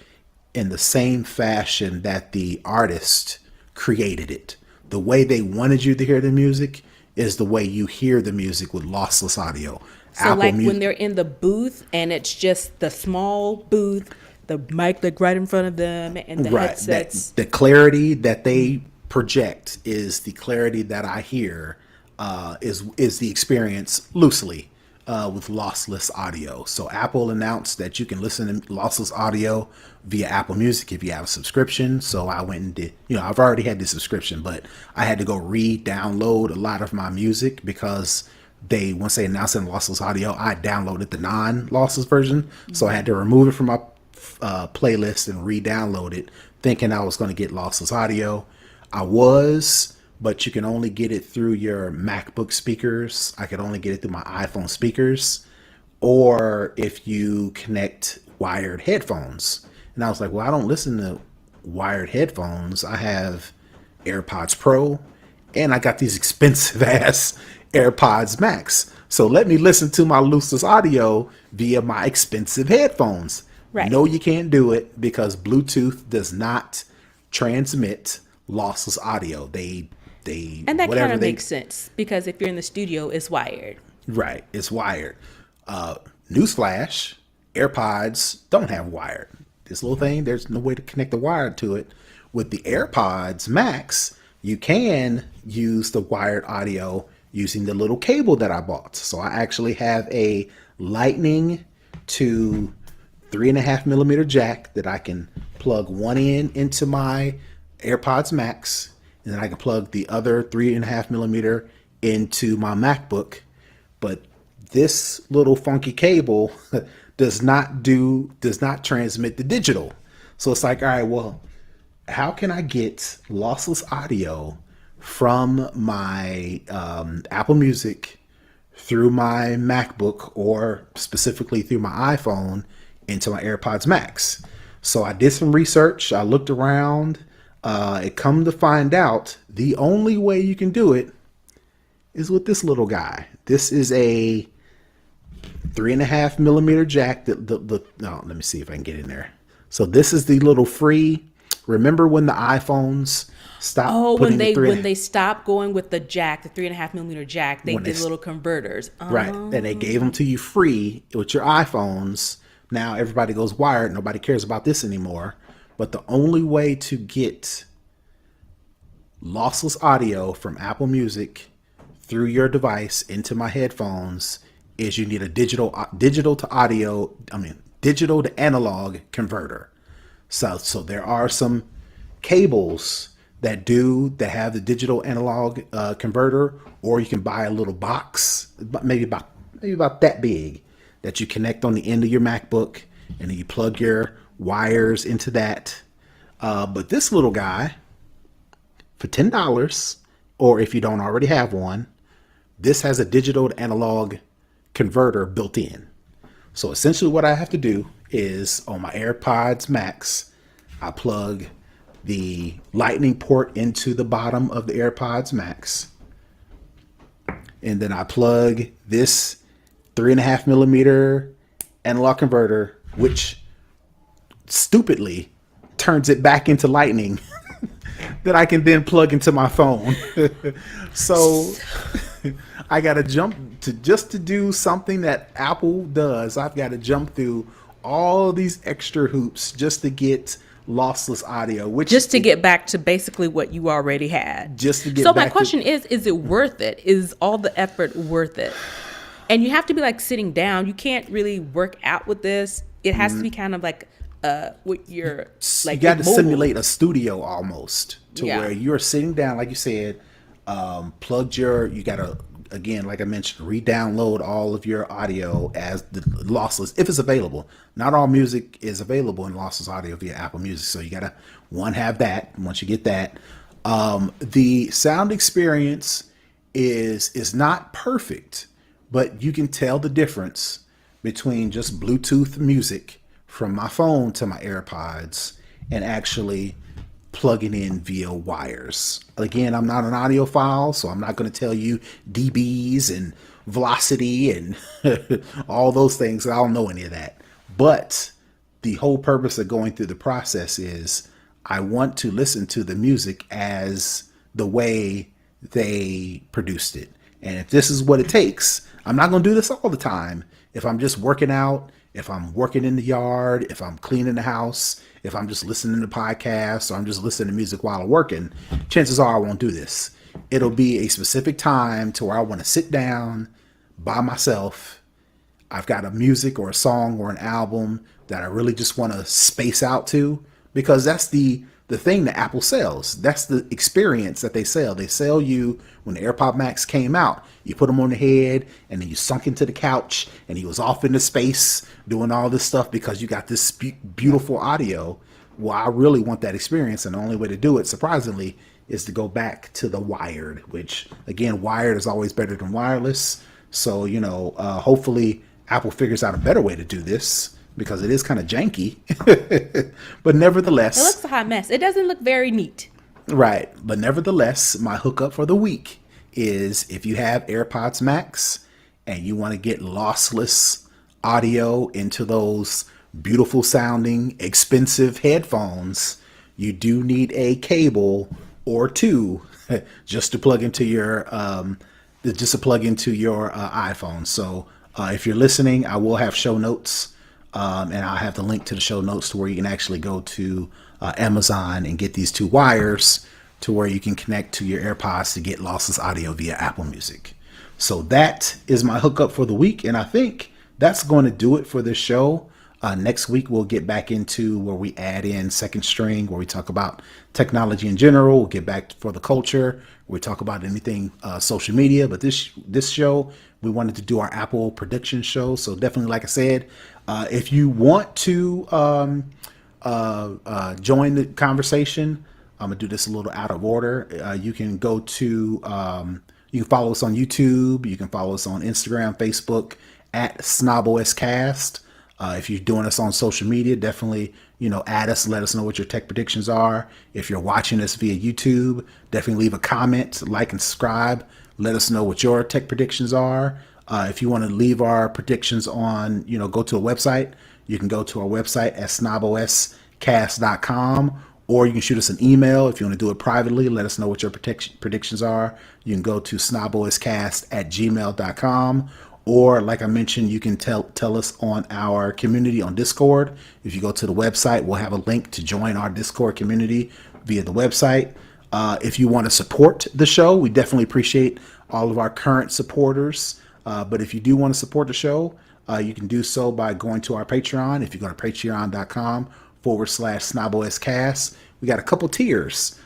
in the same fashion that the artist created it. The way they wanted you to hear the music is the way you hear the music with lossless audio. So like when they're in the booth and it's just the small booth, the mic like right in front of them and the headsets. The clarity that they project is the clarity that I hear is the experience loosely with lossless audio. So Apple announced that you can listen to lossless audio via Apple Music if you have a subscription. So I went and did, I've already had the subscription, but I had to go re-download a lot of my music because once they announced it in lossless audio, I downloaded the non-lossless version. So I had to remove it from my playlist and re-download it, thinking I was going to get lossless audio. But you can only get it through your MacBook speakers. I could only get it through my iPhone speakers, or if you connect wired headphones. And I was like, well, I don't listen to wired headphones. I have AirPods Pro, and I got these expensive ass AirPods Max. So let me listen to my lossless audio via my expensive headphones. Right. No, you can't do it because Bluetooth does not transmit lossless audio. And that kind of makes sense because if you're in the studio, it's wired. Right, it's wired. Newsflash, AirPods don't have wired. This little thing, there's no way to connect the wire to it. With the AirPods Max, you can use the wired audio using the little cable that I bought. So I actually have a Lightning to 3.5 millimeter jack that I can plug one end into my AirPods Max, and then I can plug the other 3.5 millimeter into my MacBook. But this little funky cable does not transmit the digital. So it's like, all right, well, how can I get lossless audio from my Apple Music through my MacBook, or specifically through my iPhone, into my AirPods Max? So I did some research. I looked around. It come to find out the only way you can do it is with this little guy. This is a 3.5 millimeter jack. Let me see if I can get in there. So this is the little free. Remember when the iPhones stopped? Oh, when they stopped going with the jack, the 3.5 millimeter jack, they did little converters. Right, and they gave them to you free with your iPhones. Now everybody goes wired. Nobody cares about this anymore. But the only way to get lossless audio from Apple Music through your device into my headphones is you need a digital to analog converter. So there are some cables that have the digital analog converter, or you can buy a little box, maybe about that big, that you connect on the end of your MacBook, and then you plug your wires into that. But this little guy, for $10, or if you don't already have one, this has a digital to analog converter built in. So essentially what I have to do is on my AirPods Max, I plug the lightning port into the bottom of the AirPods Max. And then I plug this 3.5 millimeter analog converter, which stupidly turns it back into lightning that I can then plug into my phone. So I got to jump to just to do something that Apple does. I've got to jump through all these extra hoops just to get lossless audio, which just to get back to basically what you already had. Just to get so back my question is it worth it? Is all the effort worth it? And you have to be like sitting down. You can't really work out with this. It has to be kind of like with your like you got to mobile. simulate a studio almost to Yeah. where you're sitting down, like you said, plugged you got to, again, like I mentioned, re-download all of your audio as the lossless, if it's available. Not all music is available in lossless audio via Apple Music. So you got to, one, have that. Once you get that, the sound experience is not perfect, but you can tell the difference between just Bluetooth music from my phone to my AirPods and actually plugging in via wires. Again, I'm not an audiophile, so I'm not going to tell you dBs and velocity and all those things. I don't know any of that. But the whole purpose of going through the process is I want to listen to the music as the way they produced it. And if this is what it takes, I'm not going to do this all the time. If I'm just working out, if I'm working in the yard, if I'm cleaning the house, if I'm just listening to podcasts, or I'm just listening to music while I'm working, chances are I won't do this. It'll be a specific time to where I want to sit down by myself. I've got a music or a song or an album that I really just want to space out to, because that's the thing that Apple sells. That's the experience that they sell. They sell you, when the AirPod Max came out, you put them on the head and then you sunk into the couch and he was off into space doing all this stuff because you got this beautiful audio. Well, I really want that experience, and the only way to do it, surprisingly, is to go back to the wired, which, again, wired is always better than wireless. So, hopefully Apple figures out a better way to do this, because it is kind of janky. But nevertheless, It looks a hot mess. It doesn't look very neat. right. But nevertheless, my hookup for the week is, if you have AirPods Max and you want to get lossless audio into those beautiful sounding, expensive headphones, you do need a cable or two just to plug into your iPhone. So if you're listening, I will have show notes, and I'll have the link to the show notes to where you can actually go to Amazon and get these two wires to where you can connect to your AirPods to get lossless audio via Apple Music. So that is my hookup for the week, and I think that's going to do it for this show. Next week, we'll get back into where we add in second string, where we talk about technology in general. We'll get back for the culture. We talk about anything social media. But this show, we wanted to do our Apple prediction show. So definitely, like I said, if you want to join the conversation, I'm gonna do this a little out of order. You can go to you can follow us on YouTube. You can follow us on Instagram, Facebook at snobOS Cast. If you're doing us on social media, definitely, add us, let us know what your tech predictions are. If you're watching us via YouTube, definitely leave a comment, like and subscribe. Let us know what your tech predictions are. If you want to leave our predictions on, go to a website, you can go to our website at snoboscast.com, or you can shoot us an email. If you want to do it privately, let us know what your predictions are. You can go to snoboscast@gmail.com. Or, like I mentioned, you can tell us on our community on Discord. If you go to the website, we'll have a link to join our Discord community via the website. If you want to support the show, we definitely appreciate all of our current supporters. But if you do want to support the show, you can do so by going to our Patreon. If you go to patreon.com/snobOScast, we got a couple tiers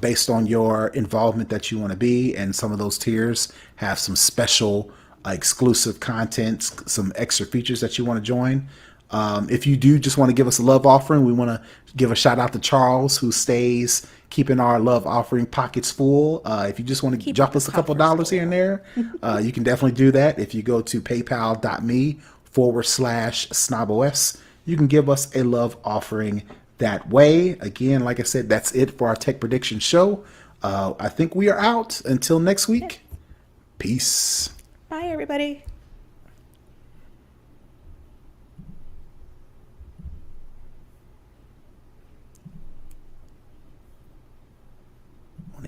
based on your involvement that you want to be. And some of those tiers have some special exclusive content, some extra features that you want to join. If you do just want to give us a love offering, we want to give a shout out to Charles, who stays keeping our love offering pockets full. If you just want to Keeping drop the us a couple coffers dollars here and full. there, you can definitely do that. If you go to paypal.me/snobOS, you can give us a love offering that way. Again, like I said, that's it for our Tech Prediction show. I think we are out. Until next week, peace. Bye, everybody.